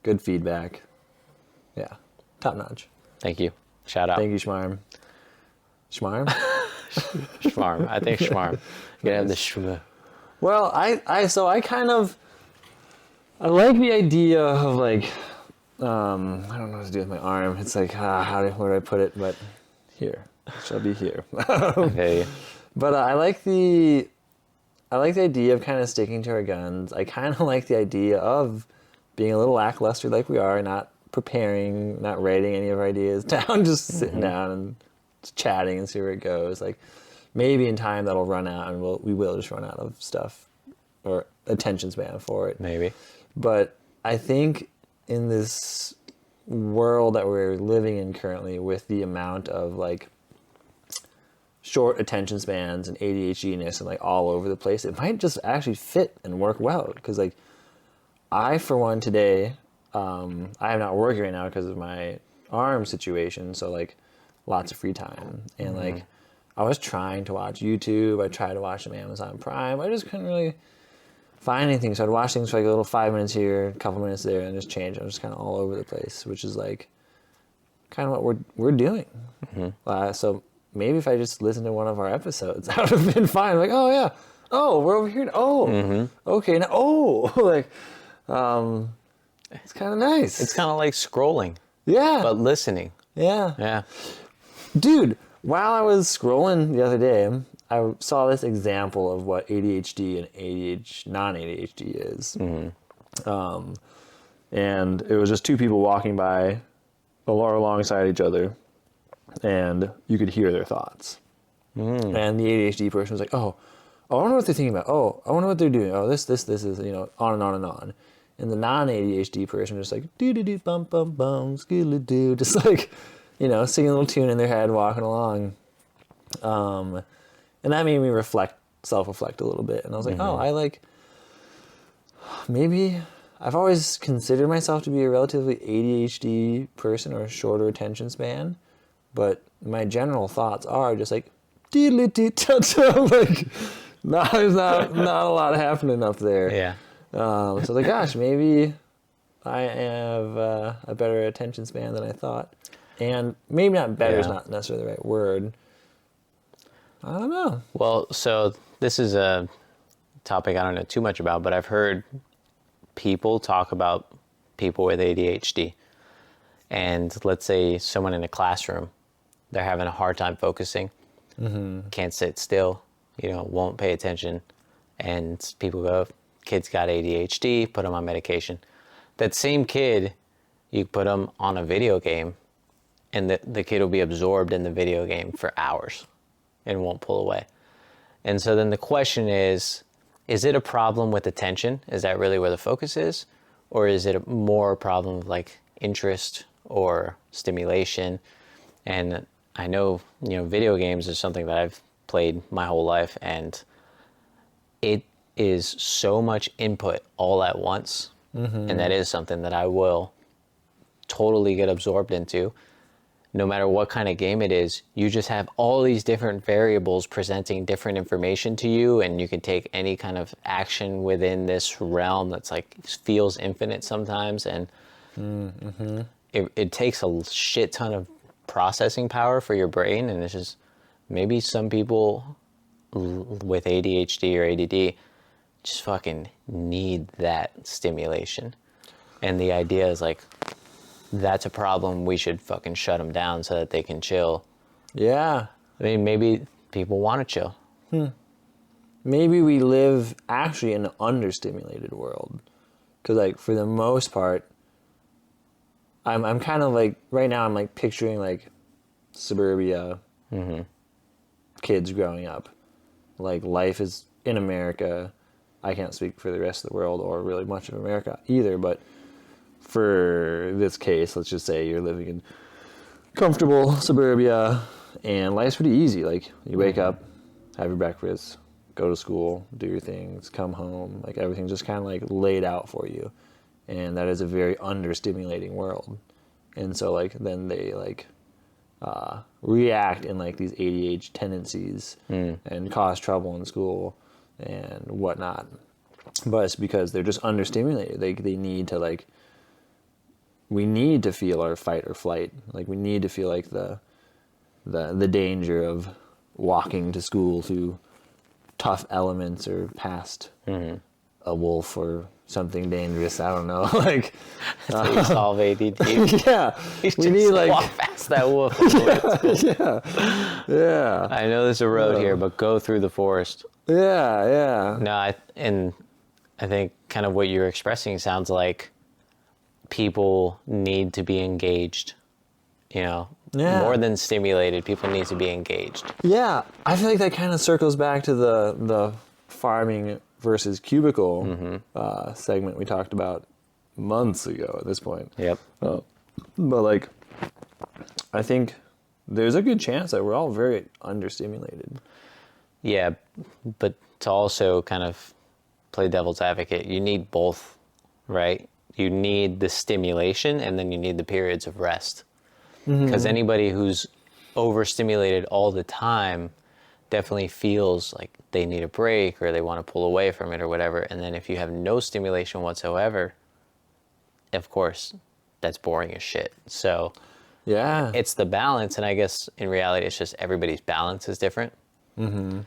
good feedback. Yeah, top-notch. Thank you. Shout out. Thank you, Schmarm. Schmarm? Schmarm. I think Schmarm. You gotta have the schmarm. Well, I like the idea of like, I don't know what to do with my arm. It's like, where do I put it? But here, it shall be here. Okay. But I like the idea of kind of sticking to our guns. I kind of like the idea of being a little lackluster like we are, not preparing, not writing any of our ideas down, just sitting down and just chatting and see where it goes. Like maybe in time that'll run out and we will just run out of stuff or attention span for it. Maybe. But I think in this world that we're living in currently with the amount of like short attention spans and ADHD-ness and like all over the place, it might just actually fit and work well. Because like I, for one, today, I am not working right now because of my arm situation. So like lots of free time. And like I was trying to watch YouTube. I tried to watch some Amazon Prime. I just couldn't really find anything. So I'd watch things for like a little 5 minutes here, a couple minutes there, and just change. I was just kind of all over the place, which is like kind of what we're doing. So maybe if I just listened to one of our episodes, that would have been fine. Like, oh yeah, oh we're over here. Oh, okay, now like, it's kind of nice. It's kind of like scrolling, yeah, but listening. yeah, Yeah. dude. While I was scrolling the other day, I saw this example of what ADHD and non-ADHD is. And it was just two people walking by alongside each other, and you could hear their thoughts. And the ADHD person was like, oh, I wonder what they're thinking about. Oh, I wonder what they're doing. Oh, this is, you know, on and on and on. And the non-ADHD person was just like, do-do-do, bum, bum, bum, skoo-do, just like, you know, singing a little tune in their head, walking along. And that made me self-reflect a little bit. And I was like, oh, maybe I've always considered myself to be a relatively ADHD person or a shorter attention span, but my general thoughts are just like, like, there's not a lot happening up there. Yeah. So I was like, gosh, maybe I have a better attention span than I thought. And maybe not better is not necessarily the right word. I don't know. Well, so this is a topic I don't know too much about, but I've heard people talk about people with ADHD. And let's say someone in a classroom, they're having a hard time focusing, can't sit still, you know, won't pay attention. And people go, kid's got ADHD, put them on medication. That same kid, you put them on a video game, and the kid will be absorbed in the video game for hours and won't pull away. And so then the question is it a problem with attention? Is that really where the focus is? Or is it more a problem of like interest or stimulation? And I know, you know, video games is something that I've played my whole life, and it is so much input all at once. And that is something that I will totally get absorbed into. No matter what kind of game it is, you just have all these different variables presenting different information to you, and you can take any kind of action within this realm that's like feels infinite sometimes. And it takes a shit ton of processing power for your brain. And it's just, maybe some people with ADHD or ADD just fucking need that stimulation. And the idea is like, that's a problem, we should fucking shut them down so that they can chill. Yeah. I mean, maybe people want to chill. Maybe we live actually in an understimulated world. Because, like, for the most part, I'm kind of like, right now I'm like picturing like suburbia kids growing up. Like, life is in America. I can't speak for the rest of the world or really much of America either, but for this case, let's just say you're living in comfortable suburbia and life's pretty easy. Like, you wake up, have your breakfast, go to school, do your things, come home. Like, everything's just kind of like laid out for you. And that is a very understimulating world. And so, like, then they like react in like these ADHD tendencies and cause trouble in school and whatnot. But it's because they're just understimulated. They need to like, we need to feel our fight or flight. Like, we need to feel like the danger of walking to school through tough elements or past a wolf or something dangerous. I don't know. Like, That's how you solve ADD. yeah, You we need just like walk past that wolf. On the way to school. yeah. I know there's a road here, but go through the forest. Yeah. No, I think kind of what you're expressing sounds like people need to be engaged, you know, more than stimulated. People need to be engaged. Yeah, I feel like that kind of circles back to the farming versus cubicle segment we talked about months ago at this point. Yep. But like, I think there's a good chance that we're all very understimulated. Yeah, but to also kind of play devil's advocate, you need both, right? You need the stimulation, and then you need the periods of rest. Because anybody who's overstimulated all the time definitely feels like they need a break or they want to pull away from it or whatever. And then if you have no stimulation whatsoever, of course, that's boring as shit. So Yeah. it's the balance. And I guess in reality, it's just everybody's balance is different. And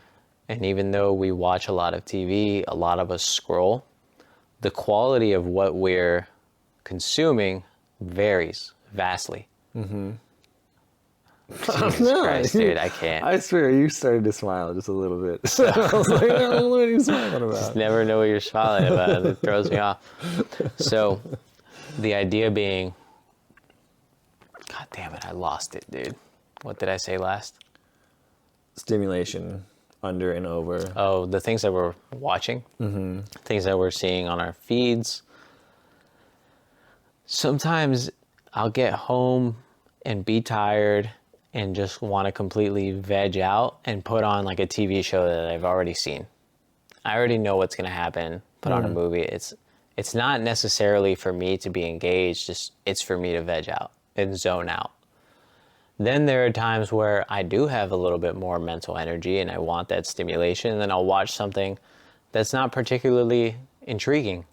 even though we watch a lot of TV, a lot of us scroll, the quality of what we're consuming varies vastly. Jesus Christ, dude, I can't. I swear, you started to smile just a little bit. I was like, what are you smiling about? Never know what you're smiling about. It throws me off. So the idea being, God damn it, I lost it, dude. What did I say last? Stimulation under and over. Oh, the things that we're watching, things that we're seeing on our feeds. Sometimes I'll get home and be tired and just want to completely veg out and put on like a TV show that I've already seen. I already know what's going to happen. Put on a movie. It's not necessarily for me to be engaged. Just it's for me to veg out and zone out. Then there are times where I do have a little bit more mental energy and I want that stimulation. And then I'll watch something that's not particularly intriguing,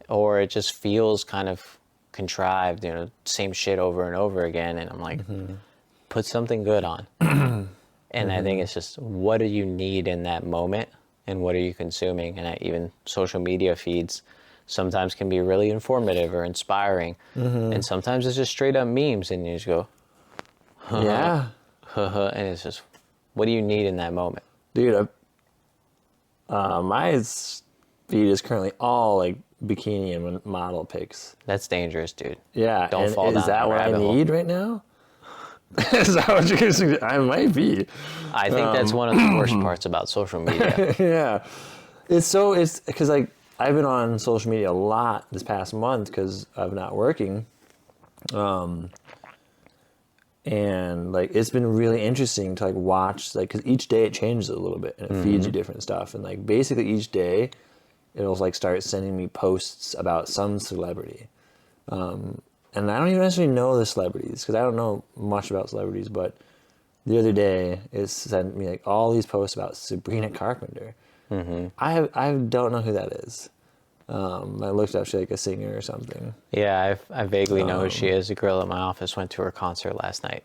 or it just feels kind of contrived, you know, same shit over and over again. And I'm like, put something good on. And I think it's just, what do you need in that moment? And what are you consuming? And even social media feeds sometimes can be really informative or inspiring. And sometimes it's just straight up memes and you just go, Yeah. and it's just, what do you need in that moment? Dude, my feed is currently all like bikini and model pics. That's dangerous, dude. Yeah. Don't and fall down is that what I rabbit hole. need right now? Is that what you're suggest? I might be. I think that's one of the worst parts about social media. Yeah. It's because like I've been on social media a lot this past month because I'm not working. And like it's been really interesting to like watch, like, because each day it changes a little bit and it feeds you different stuff, and like basically each day it'll like start sending me posts about some celebrity, and I don't even necessarily know the celebrities because I don't know much about celebrities, but the other day it sent me like all these posts about Sabrina Carpenter. I don't know who that is. I looked up, she's like a singer or something. Yeah, I vaguely know who she is. A girl at my office went to her concert last night.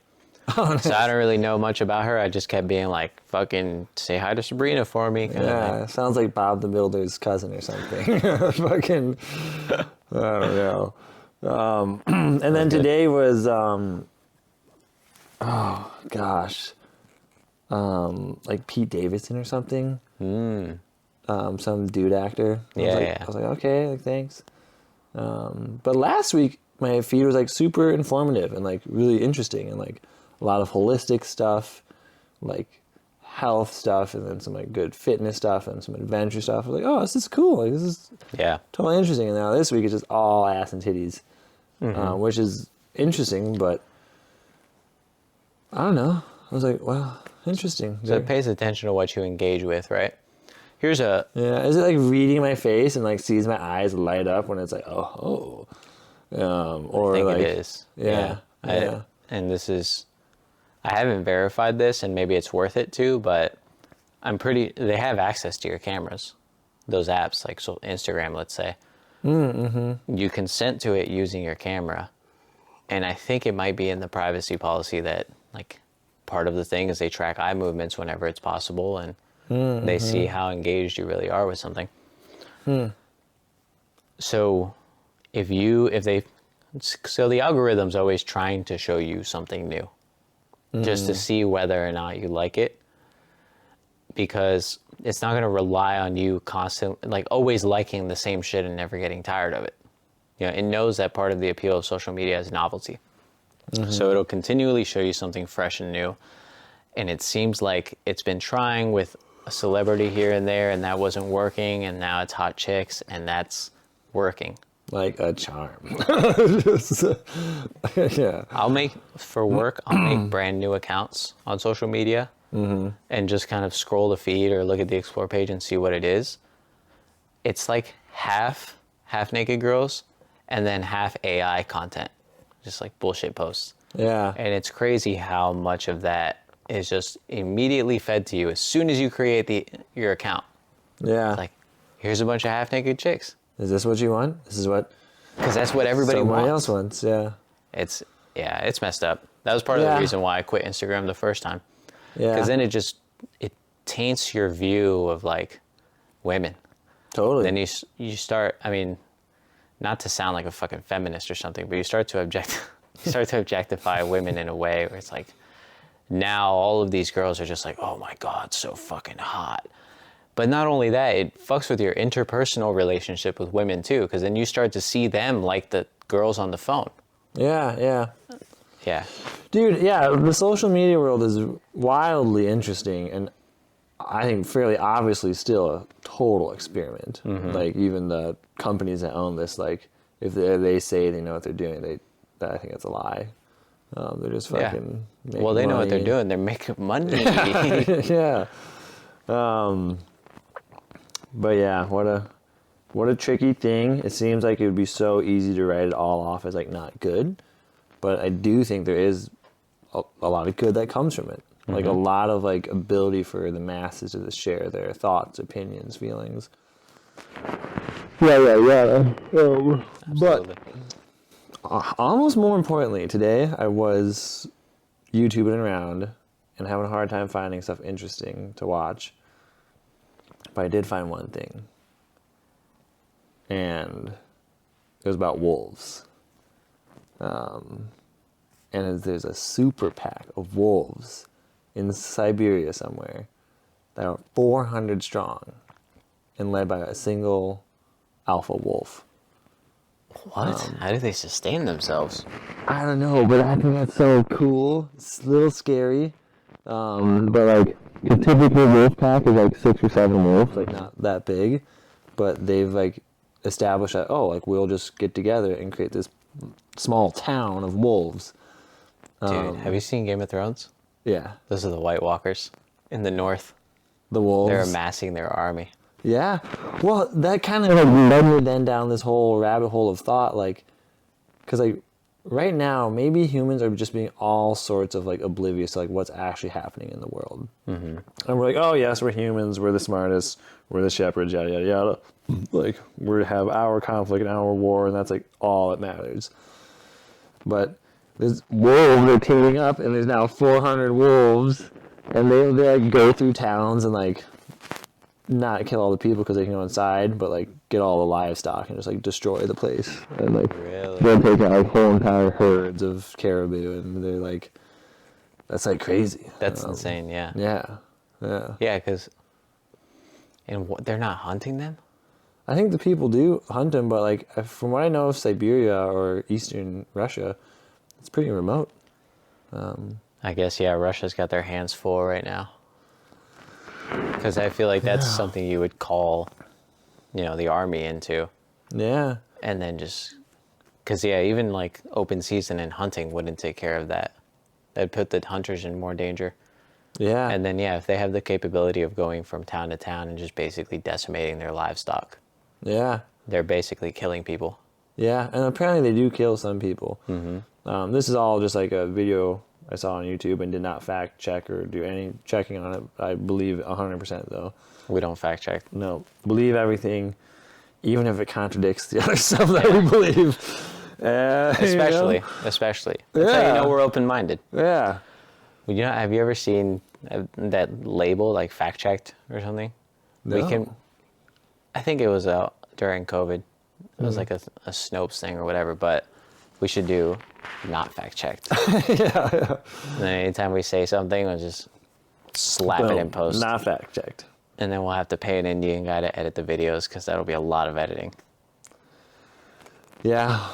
Oh, nice. So I don't really know much about her. I just kept being like, fucking say hi to Sabrina for me. Yeah, sounds like Bob the Builder's cousin or something. Fucking, I don't know. And then today was, oh gosh, like Pete Davidson or something. Some dude actor. I was like, okay, like, thanks. But last week my feed was like super informative and like really interesting and like a lot of holistic stuff, like health stuff, and then some like good fitness stuff and some adventure stuff. I was like, oh, this is cool. Like, this is totally interesting. And now this week it's just all ass and titties, which is interesting, but I don't know. I was like, wow, interesting. So it pays attention to what you engage with, right? Here's a... Yeah, is it like reading my face and like sees my eyes light up when it's like, or I think like, it is. Yeah. And this is... I haven't verified this, and maybe it's worth it too, but they have access to your cameras. Those apps, like so Instagram, let's say. You consent to it using your camera. And I think it might be in the privacy policy that, like, part of the thing is they track eye movements whenever it's possible, and they see how engaged you really are with something. So so the algorithm's always trying to show you something new, just to see whether or not you like it, because it's not going to rely on you constantly, like always liking the same shit and never getting tired of it. You know, it knows that part of the appeal of social media is novelty. So it'll continually show you something fresh and new. And it seems like it's been trying with a celebrity here and there, and that wasn't working, and now it's hot chicks, and that's working. Like a charm. Yeah. I'll make brand new accounts on social media and just kind of scroll the feed or look at the explore page and see what it is. It's like half naked girls and then half AI content, just like bullshit posts. Yeah. And it's crazy how much of that is just immediately fed to you as soon as you create your account. Yeah. It's like, here's a bunch of half naked chicks. Is this what you want? This is what... Because that's what everybody somebody wants. else wants, yeah. It's messed up. That was part of the reason why I quit Instagram the first time. Yeah. Because then it taints your view of like women. Totally. Then you start, I mean, not to sound like a fucking feminist or something, but you start to objectify women in a way where it's like, now all of these girls are just like, oh my God, so fucking hot. But not only that, it fucks with your interpersonal relationship with women too, because then you start to see them like the girls on the phone. Yeah, yeah. Yeah. Dude, yeah, the social media world is wildly interesting, and I think fairly obviously still a total experiment. Like, even the companies that own this, like, if they say they know what they're doing, I think that's a lie. They're just fucking making Well, they know what they're money. doing. They're making money. Yeah. But yeah, what a tricky thing. It seems like it would be so easy to write it all off as like not good, but I do think there is a lot of good that comes from it. Like a lot of like ability for the masses to just share their thoughts, opinions, feelings. Yeah. Absolutely. Almost more importantly, today I was YouTubing around and having a hard time finding stuff interesting to watch. But I did find one thing. And it was about wolves. And there's a super pack of wolves in Siberia somewhere that are 400 strong and led by a single alpha wolf. What? How do they sustain themselves? I don't know, but I think that's so cool. It's a little scary. But like, a typical wolf pack is like 6 or 7 wolves, like not that big. But they've like established that, like we'll just get together and create this small town of wolves. Dude, have you seen Game of Thrones? Yeah. Those are the White Walkers in the north. The wolves. They're amassing their army. Yeah. Well, that kind of like led me then down this whole rabbit hole of thought, like, because like right now, maybe humans are just being all sorts of like oblivious to like what's actually happening in the world. And we're like, oh yes, we're humans, we're the smartest, we're the shepherds, yada yada yada. Like we have our conflict and our war, and that's like all that matters. But there's wolves are teaming up, and there's now 400 wolves, and they like go through towns and like not kill all the people because they can go inside, but like get all the livestock and just like destroy the place. And like Really? they'll take out like whole entire herds of caribou, and they're like, that's like crazy. That's insane, yeah. Yeah. Yeah, because... And they're not hunting them? I think the people do hunt them, but like from what I know of Siberia or Eastern Russia, it's pretty remote. I guess, yeah, Russia's got their hands full right now. Because I feel like that's something you would call, the army into. Yeah. And then just... Because, yeah, even like open season and hunting wouldn't take care of that. That'd put the hunters in more danger. Yeah. And then, yeah, if they have the capability of going from town to town and just basically decimating their livestock, yeah. they're basically killing people. Yeah, and apparently they do kill some people. This is all just like a video I saw on YouTube and did not fact check or do any checking on it. I believe 100% though. We don't fact check. No, believe everything, even if it contradicts the other stuff that we believe. Especially. That's how you know we're open-minded. Yeah. Have you ever seen that label, like fact checked or something? No. I think it was during COVID. It was like a Snopes thing or whatever, but we should do not fact checked. Yeah. And then anytime we say something, we'll just slap it in post. Not fact checked. And then we'll have to pay an Indian guy to edit the videos because that'll be a lot of editing. Yeah.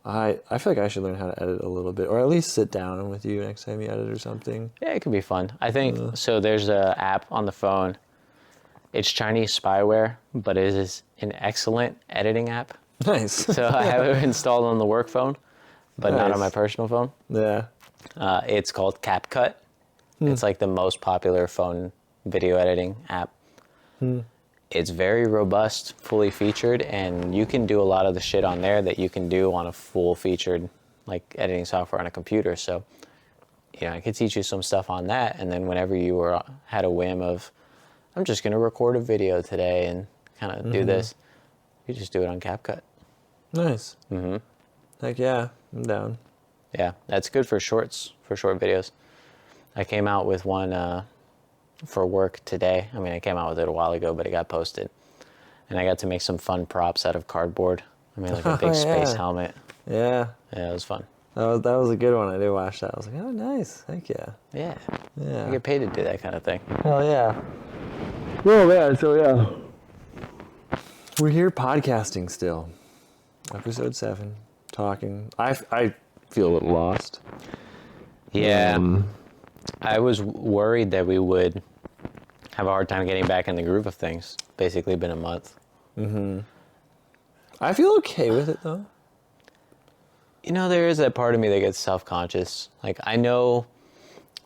I feel like I should learn how to edit a little bit, or at least sit down with you next time you edit or something. Yeah, it could be fun. I think, so there's an app on the phone. It's Chinese spyware, but it is an excellent editing app. Nice. So I have it installed on the work phone, but not on my personal phone. Yeah. It's called CapCut. It's like the most popular phone video editing app. It's very robust, fully featured, and you can do a lot of the shit on there that you can do on a full featured like editing software on a computer. So, I could teach you some stuff on that, and then whenever you had a whim of, I'm just going to record a video today and kind of do this, you just do it on CapCut. Nice. Heck yeah, I'm down. Yeah, that's good for short videos. I came out with one for work today. I mean, I came out with it a while ago, but it got posted. And I got to make some fun props out of cardboard. I made like a big space helmet. Yeah. Yeah, it was fun. That was a good one. I did watch that. I was like, oh, nice. Heck yeah. Yeah. Yeah. I get paid to do that kind of thing. Hell yeah. Well, man, so yeah. We're here podcasting still. Episode 7. Talking. I feel a little lost. Yeah. I was worried that we would have a hard time getting back in the groove of things. Basically been a month. I feel okay with it though. You know, there is that part of me that gets self-conscious. Like, I know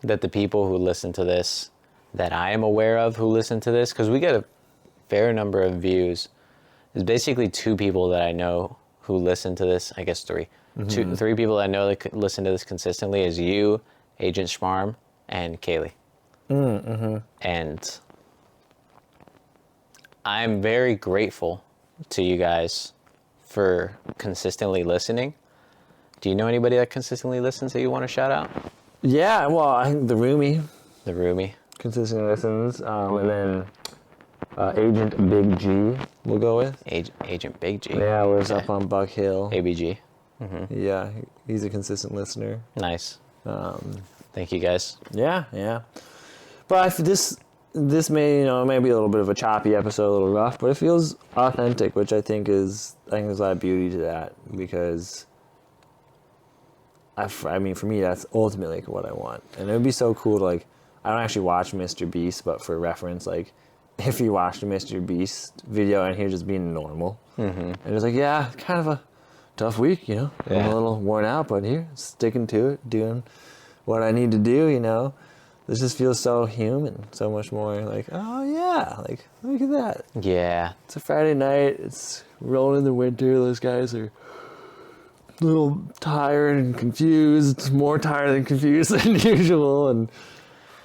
that the people who listen to this, that I am aware of who listen to this, because we get a fair number of views. There's basically 2 people that I know who listen to this. I guess 3. 3 people I know that listen to this consistently is you, Agent Schmarm, and Kaylee. And I'm very grateful to you guys for consistently listening. Do you know anybody that consistently listens that you want to shout out? Yeah, well, I think the roomie The roomie. consistently listens, and then Agent Big G we'll go with. Agent Big G. Yeah, lives up on Buck Hill. ABG. Yeah, he's a consistent listener. Nice. Thank you guys. Yeah. But this may, it may be a little bit of a choppy episode, a little rough, but it feels authentic, which I think there's a lot of beauty to that, because I mean, for me, that's ultimately what I want. And it would be so cool to, like, I don't actually watch Mr. Beast, but for reference, like, if you watched a Mr. Beast video and he's just being normal, and it's like, yeah, kind of a tough week, I'm a little worn out, but here, sticking to it, doing what I need to do, This just feels so human, so much more like, oh yeah, like, look at that. Yeah. It's a Friday night, it's rolling in the winter, those guys are a little tired and confused, more tired and confused than usual, and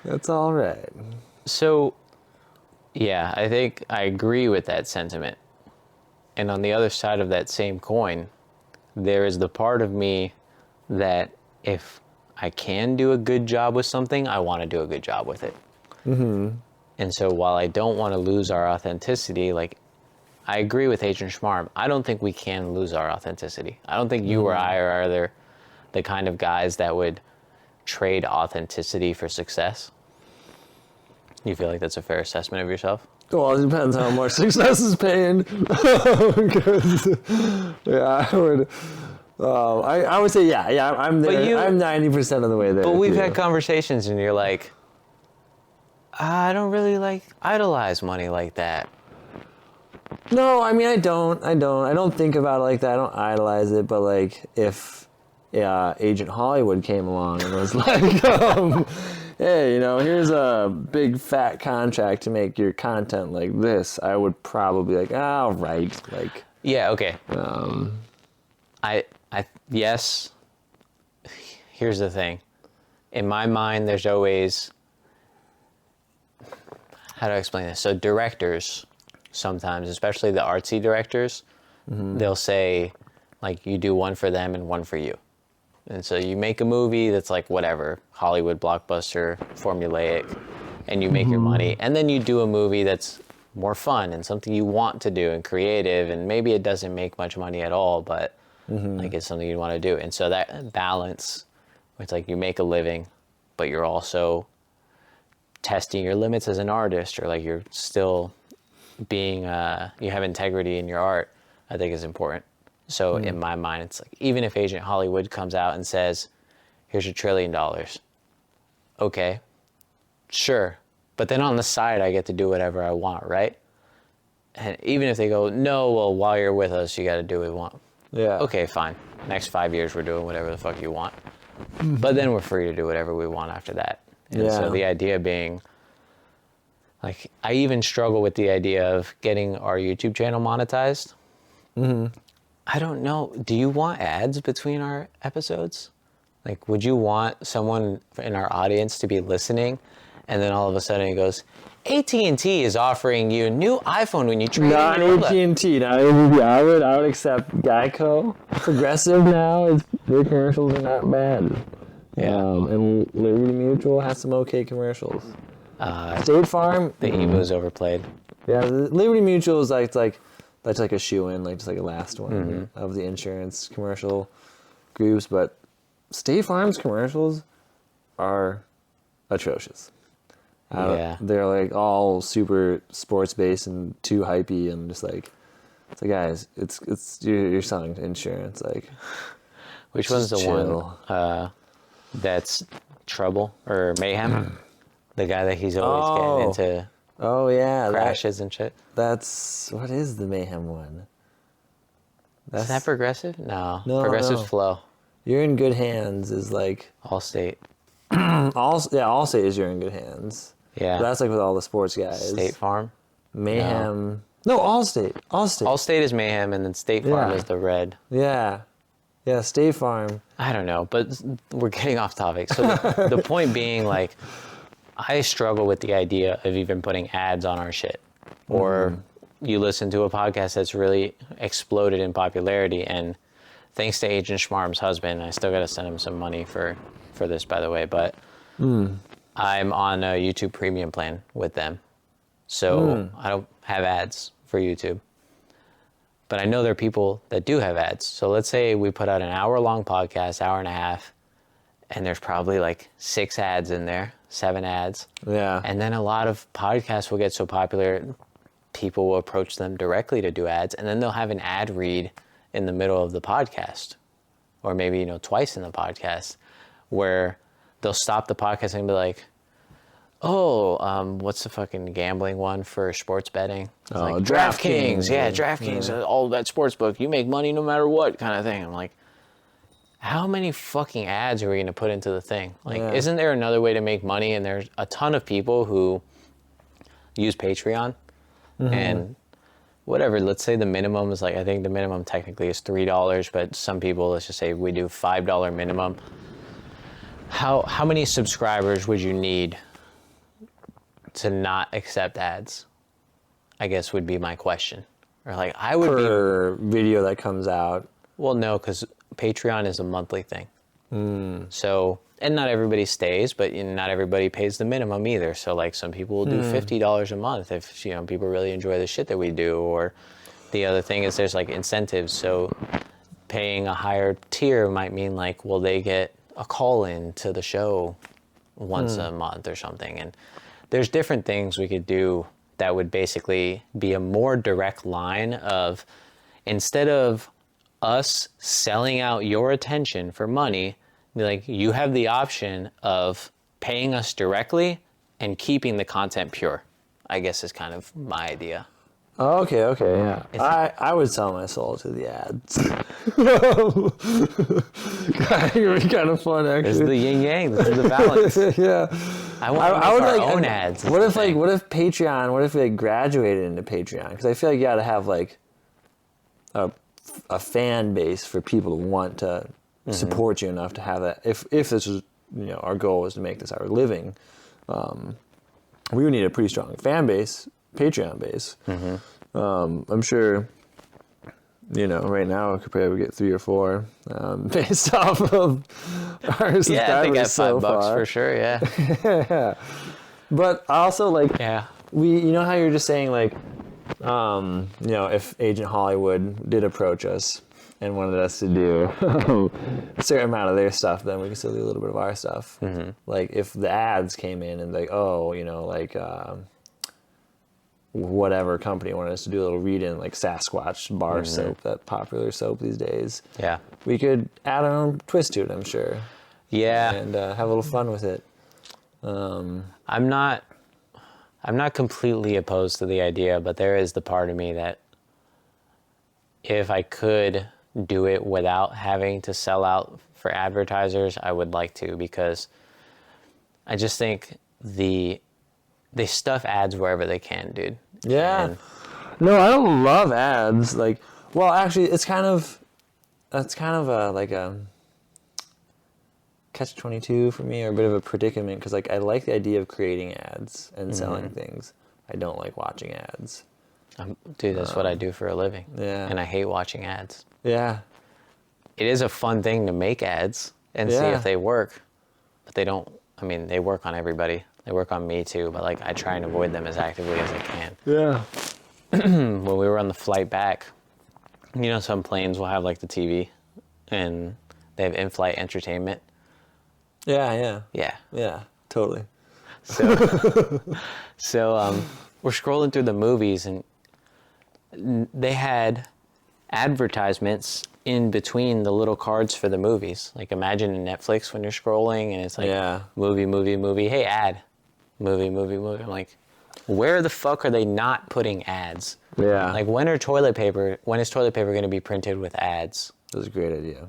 that's all right. So, yeah, I think I agree with that sentiment. And on the other side of that same coin, there is the part of me that if I can do a good job with something, I want to do a good job with it. And so while I don't want to lose our authenticity, like, I agree with Agent Schmarm. I don't think we can lose our authenticity. I don't think you or I are either the kind of guys that would trade authenticity for success. You feel like that's a fair assessment of yourself? Well, it depends how much success is paying. Because, yeah, I would. I would say, yeah, I'm there. I'm 90% of the way there. But we've had conversations, and you're like, I don't really like idolize money like that. No, I mean, I don't think about it like that. I don't idolize it. But like, if Agent Hollywood came along and was like, hey, here's a big fat contract to make your content like this, I would probably be like, all right, like. Yeah. Okay. Yes. Here's the thing. In my mind, there's always, how do I explain this? So directors, sometimes, especially the artsy directors, they'll say, like, you do one for them and one for you. And so you make a movie that's like whatever, Hollywood blockbuster, formulaic, and you make your money. And then you do a movie that's more fun and something you want to do and creative, and maybe it doesn't make much money at all, but like, it's something you want to do. And so that balance, it's like you make a living, but you're also testing your limits as an artist, or like you're still being, you have integrity in your art, I think is important. So in my mind, it's like, even if Agent Hollywood comes out and says, here's your $1 trillion. Okay, sure. But then on the side, I get to do whatever I want, right? And even if they go, no, well, while you're with us, you got to do what you want. Yeah. Okay, fine. Next 5 years, we're doing whatever the fuck you want. But then we're free to do whatever we want after that. And so the idea being, like, I even struggle with the idea of getting our YouTube channel monetized. I don't know. Do you want ads between our episodes? Like, would you want someone in our audience to be listening, and then all of a sudden it goes, AT&T is offering you a new iPhone when you trade Not in AT&T. I would accept Geico. Progressive now, their commercials are not bad. Yeah. And Liberty Mutual has some okay commercials. State Farm. The emo's overplayed. Yeah, Liberty Mutual is like that's like a shoe-in, like just like a last one of the insurance commercial groups. But State Farm's commercials are atrocious. They're like all super sports based and too hypey, and just like, it's like, guys, it's you're selling insurance, like. Which one's the chill. one that's Trouble or Mayhem? The guy that he's always getting into Oh yeah, crashes and shit. That's what is the Mayhem one? Is that Progressive? No. No, Progressive's no. Flow. You're in good hands is like Allstate. Allstate is you're in good hands. Yeah. But that's like with all the sports guys. State Farm. Mayhem. No, Allstate. Allstate is Mayhem, and then State Farm Yeah. is the red. Yeah. Yeah, State Farm. I don't know, but we're getting off topic. So the point being, like, I struggle with the idea of even putting ads on our shit. Or you listen to a podcast that's really exploded in popularity, and thanks to Agent Schmarm's husband, I still got to send him some money for this, by the way, but I'm on a YouTube premium plan with them. So I don't have ads for YouTube. But I know there are people that do have ads. So let's say we put out an hour-long podcast, hour and a half, and there's probably like 6 ads in there, 7 ads. Yeah. And then a lot of podcasts will get so popular, people will approach them directly to do ads, and then they'll have an ad read in the middle of the podcast, or maybe, twice in the podcast, where they'll stop the podcast and be like, what's the fucking gambling one for sports betting? It's like DraftKings. Yeah, DraftKings. All that sports book. You make money no matter what kind of thing. I'm like, how many fucking ads are we going to put into the thing? Like, isn't there another way to make money? And there's a ton of people who use Patreon and whatever. Let's say the minimum is I think the minimum technically is $3, but some people, let's just say we do $5 minimum. How many subscribers would you need to not accept ads? I guess would be my question. Or I would per video that comes out. Well, no, because Patreon is a monthly thing. So, and not everybody stays, but not everybody pays the minimum either. So some people will do $50 a month if people really enjoy the shit that we do. Or the other thing is there's incentives. So paying a higher tier might mean they get a call in to the show once a month or something. And there's different things we could do that would basically be a more direct line of, instead of us selling out your attention for money, you have the option of paying us directly and keeping the content pure, I guess is kind of my idea. Oh, okay, yeah. I would sell my soul to the ads. It would be kind of fun, actually. This is the yin yang. This is the balance. Yeah. I want to make our own ads. What if Patreon? What if they graduated into Patreon? Because I feel like you got to have a fan base for people to want to support you enough to have that. If this was our goal was to make this our living, we would need a pretty strong fan base. Patreon base. I'm sure, right now I could probably get 3 or 4 based off of our subscribers. Yeah, I think that's $5 far. for sure. Yeah. Yeah. But also we, how you're just saying if Agent Hollywood did approach us and wanted us to do a certain amount of their stuff, then we could still do a little bit of our stuff. If the ads came in and whatever company wanted us to do a little read-in, like Sasquatch bar soap, that popular soap these days. Yeah. We could add our own twist to it, I'm sure. Yeah. And have a little fun with it. I'm not completely opposed to the idea, but there is the part of me that if I could do it without having to sell out for advertisers, I would like to, because I just think they stuff ads wherever they can, dude. Yeah. No, I don't love ads. Actually, it's kind of a catch-22 for me, or a bit of a predicament, because I like the idea of creating ads and selling things. I don't like watching ads. Dude, that's what I do for a living. Yeah. And I hate watching ads. Yeah. It is a fun thing to make ads and see if they work, but they don't. I mean, they work on everybody. They work on me too, but I try and avoid them as actively as I can. Yeah. When we were on the flight back, some planes will have the TV and they have in-flight entertainment. Yeah. Yeah. Yeah. Totally. So we're scrolling through the movies and they had advertisements in between the little cards for the movies. Like imagine in Netflix when you're scrolling and it's like movie, hey, ad, movie. I'm like, where the fuck are they not putting ads? Yeah. Like when is toilet paper going to be printed with ads? That was a great idea.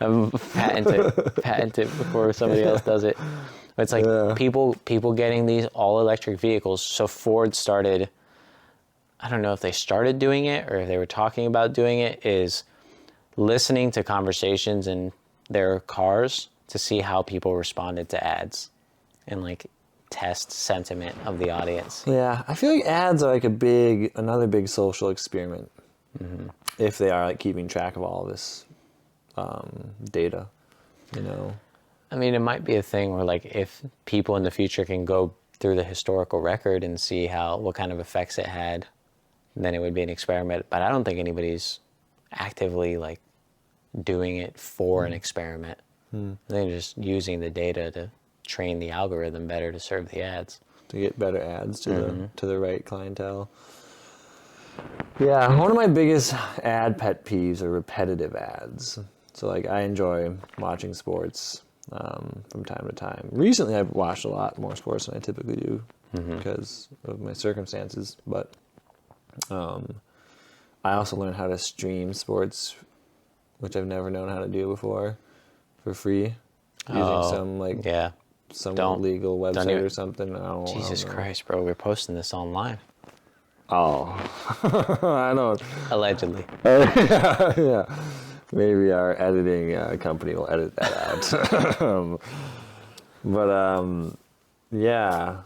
Patent it before somebody else does it. It's like people getting these all electric vehicles. So Ford started, I don't know if they started doing it or if they were talking about doing it, is listening to conversations in their cars to see how people responded to ads and like test sentiment of the audience. Yeah, I feel like ads are like another big social experiment. If they are like keeping track of all this data, you know. I mean, it might be a thing where like if people in the future can go through the historical record and see what kind of effects it had, then it would be an experiment. But I don't think anybody's actively like doing it for an experiment. They're just using the data to train the algorithm better to serve the ads. To get better ads to the right clientele. Yeah, one of my biggest ad pet peeves are repetitive ads. So like I enjoy watching sports from time to time. Recently I've watched a lot more sports than I typically do because of my circumstances. But I also learned how to stream sports, which I've never known how to do before, for free. Using some legal website or something. I don't Jesus know. Christ, bro, we're posting this online. Oh, I don't. Allegedly. Yeah. Maybe our editing company will edit that out. Yeah.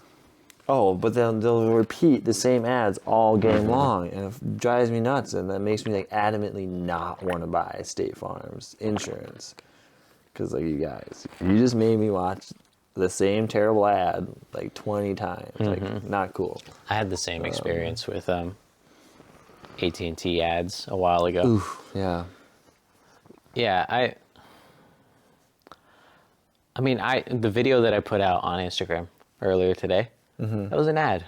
Oh, but then they'll repeat the same ads all game long, and it drives me nuts, and that makes me like adamantly not want to buy State Farm's insurance. Because like you guys, you just made me watch the same terrible ad like 20 times. Like not cool. I had the same experience with AT&T ads a while ago. Oof, yeah. Yeah, I mean, the video that I put out on Instagram earlier today, that was an ad.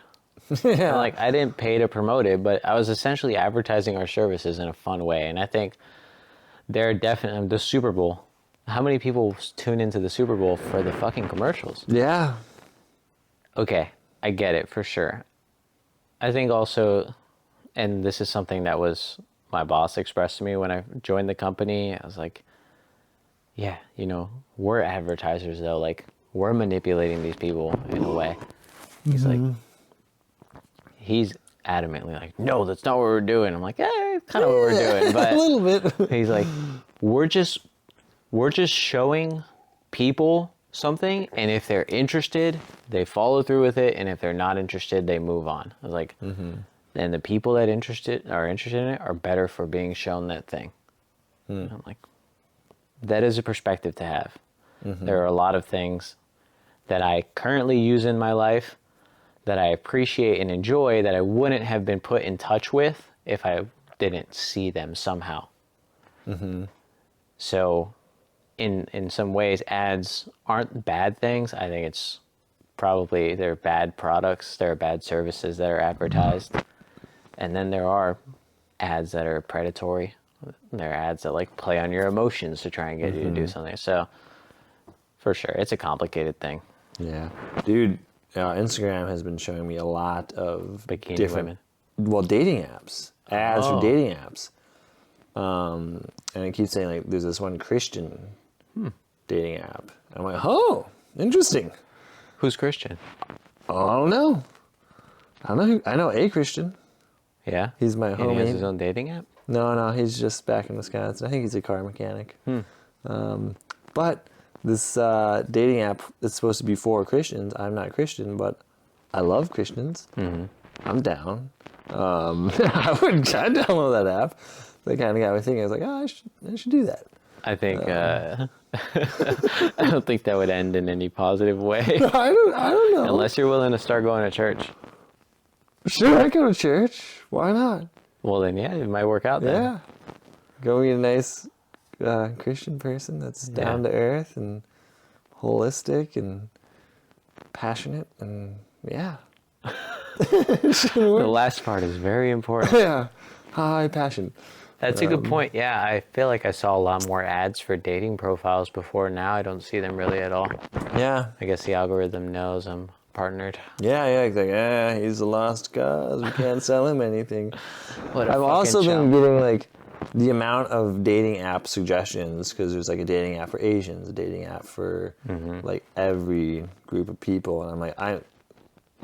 Yeah. Like, I didn't pay to promote it, but I was essentially advertising our services in a fun way. And I think they're definitely the Super Bowl. How many people tune into the Super Bowl for the fucking commercials? Yeah. Okay, I get it for sure. I think also, and this is something that was my boss expressed to me when I joined the company. I was like, yeah, you know, we're advertisers though. Like, we're manipulating these people in a way. He's like, he's adamantly like, no, that's not what we're doing. I'm like, it's kind of what we're doing. But a little bit. He's like, we're just showing people something, and if they're interested, they follow through with it, and if they're not interested, they move on. I was like, and the people that are interested in it are better for being shown that thing. I'm like, that is a perspective to have. There are a lot of things that I currently use in my life that I appreciate and enjoy that I wouldn't have been put in touch with if I didn't see them somehow. So in some ways, ads aren't bad things. I think it's probably they're bad products, they're bad services that are advertised. And then there are ads that are predatory. There are ads that like play on your emotions to try and get you to do something. So for sure, it's a complicated thing. Yeah. Dude, Instagram has been showing me a lot of Bikini different women. Dating apps. Ads for dating apps. And it keeps saying like there's this one Christian dating app. I'm like, oh, interesting. Who's Christian? Oh, I don't know. I know a Christian. Yeah? He's my And homie. he has his own dating app? No, he's just back in Wisconsin. I think he's a car mechanic. But this dating app is supposed to be for Christians. I'm not Christian, but I love Christians. I'm down. I'd download that app. That kind of got me thinking. I was like, oh, I should do that. I think I don't think that would end in any positive way. I don't know. Unless you're willing to start going to church. Sure, I go to church. Why not? Well, then, yeah, it might work out then. Yeah. Go meet a nice Christian person that's down to earth and holistic and passionate and yeah. The last part is very important. Yeah. High passion. That's a good point. Yeah, I feel like I saw a lot more ads for dating profiles before. Now I don't see them really at all. Yeah. I guess the algorithm knows I'm partnered. Yeah, yeah. It's like, he's a lost cause. We can't sell him anything. What a I've fucking also been chump. getting like the amount of dating app suggestions because there's like a dating app for Asians, a dating app for like every group of people, and I'm like,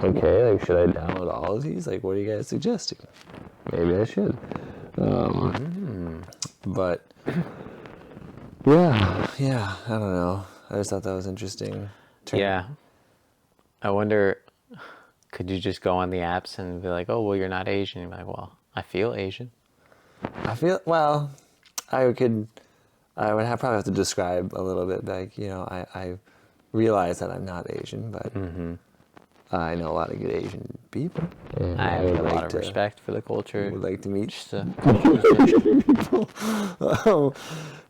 okay, like should I download all of these? Like, what are you guys suggesting? Maybe I should. But yeah, I don't know. I just thought that was interesting. Yeah. I wonder, could you just go on the apps and be like, oh, well, you're not Asian? You're like, well, I feel Asian. I feel, well, I would probably have to describe a little bit, like, you know, I realize that I'm not Asian, but I know a lot of good Asian people. I have a lot of to- respect for the culture. Would like to meet. Just to,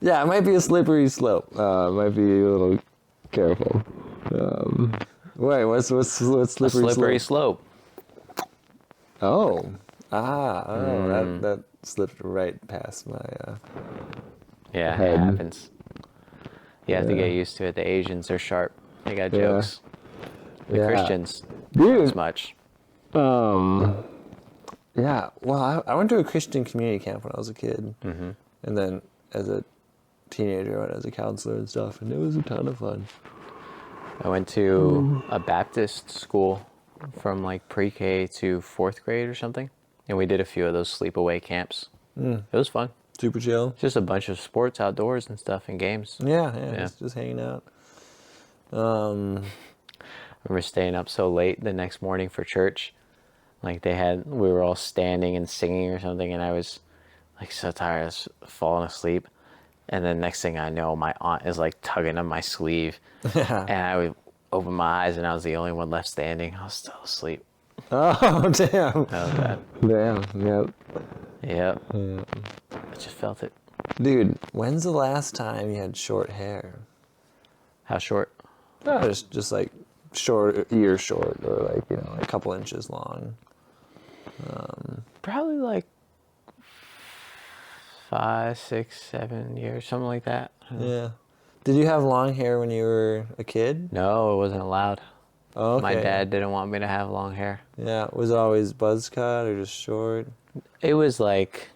Yeah, it might be a slippery slope. Might be a little careful. Wait, what's slippery, a slippery slope. Oh, that slipped right past my. Yeah, Head. it happens. You have to Yeah. get used to it. The Asians are sharp. They got Yeah. jokes. The Yeah. Christians, Dude. as much. Yeah, well, I went to a Christian community camp when I was a kid, and then as a teenager, I went as a counselor and stuff, and it was a ton of fun. I went to a Baptist school from like pre-K to 4th grade or something, and we did a few of those sleepaway camps. It was fun. Super chill. Just a bunch of sports outdoors and stuff and games. Yeah, Yeah. just hanging out. I remember staying up so late the next morning for church. Like we were all standing and singing or something, and I was like so tired, I was falling asleep. And then next thing I know, my aunt is like tugging on my sleeve, and I would open my eyes, and I was the only one left standing. I was still asleep. Oh, damn. That was bad. Damn, yep. Yep. I just felt it. Dude, when's the last time you had short hair? How short? No, just like short, ear short, or like, you know, a couple inches long. Probably like 5, 6, 7 years, something like that. Yeah. Did you have long hair when you were a kid? No, it wasn't allowed. Oh, okay. My dad didn't want me to have long hair. Yeah. Was it always buzz cut or just short? It was like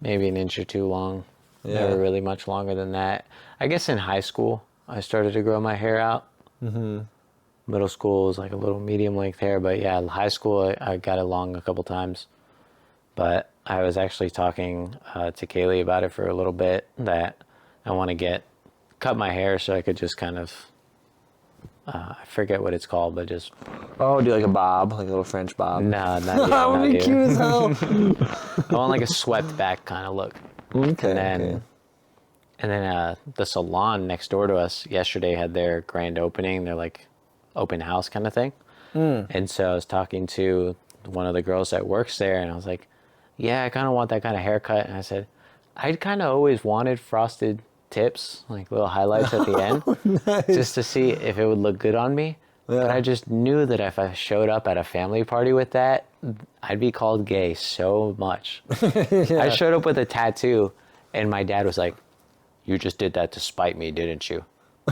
maybe an inch or two long. Yeah. Never really much longer than that. I guess in high school, I started to grow my hair out. Middle school was like a little medium length hair, but yeah, high school I got it long a couple times. But I was actually talking to Kaylee about it for a little bit, that I want to cut my hair so I could just kind of, I forget what it's called, but just... Oh, do like a bob, like a little French bob? Nah, not yet. That would not be yet. cute as hell. I want like a swept back kind of look. Okay. And then the salon next door to us yesterday had their grand opening. They're like open house kind of thing. And so I was talking to one of the girls that works there, and I was like, yeah, I kind of want that kind of haircut. And I said, I'd kind of always wanted frosted tips, like little highlights at the end, just to see if it would look good on me. Yeah. But I just knew that if I showed up at a family party with that, I'd be called gay so much. I showed up with a tattoo, and my dad was like, you just did that to spite me, didn't you?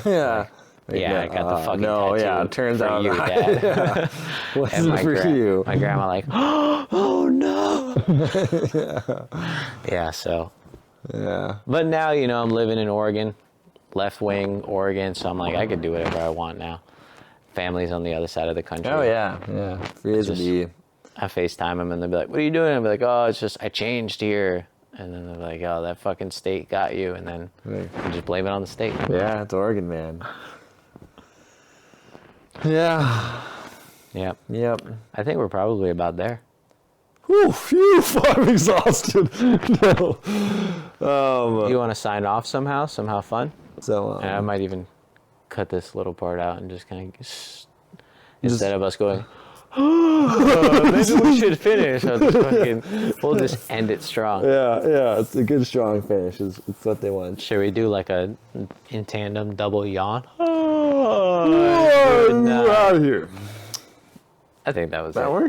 Yeah. Yeah, I got the fucking no, tattoo. yeah, it turns for out you, Dad. Yeah. And Wasn't my, for you. my grandma like, oh no. Yeah, so. Yeah. But now, you know, I'm living in Oregon, left wing Oregon, so I'm like, I could do whatever I want now. Family's on the other side of the country. Oh, yeah. Yeah. Free as a bee. I FaceTime them and they'll be like, what are you doing? I'll be like, oh, it's just, I changed here. And then they're like, oh, that fucking state got you. And then Right. you just blame it on the state. Yeah, it's Oregon, man. Yeah. Yep. Yep. I think we're probably about there. Whew, phew, I'm exhausted. No. You want to sign off somehow fun? So, And I might even cut this little part out and just kind of, instead of us going, maybe we should finish. We'll just end it strong. yeah, it's a good strong finish. It's what they want. Should we do like a in tandem double yawn? We're out of here. I think that was That it. works.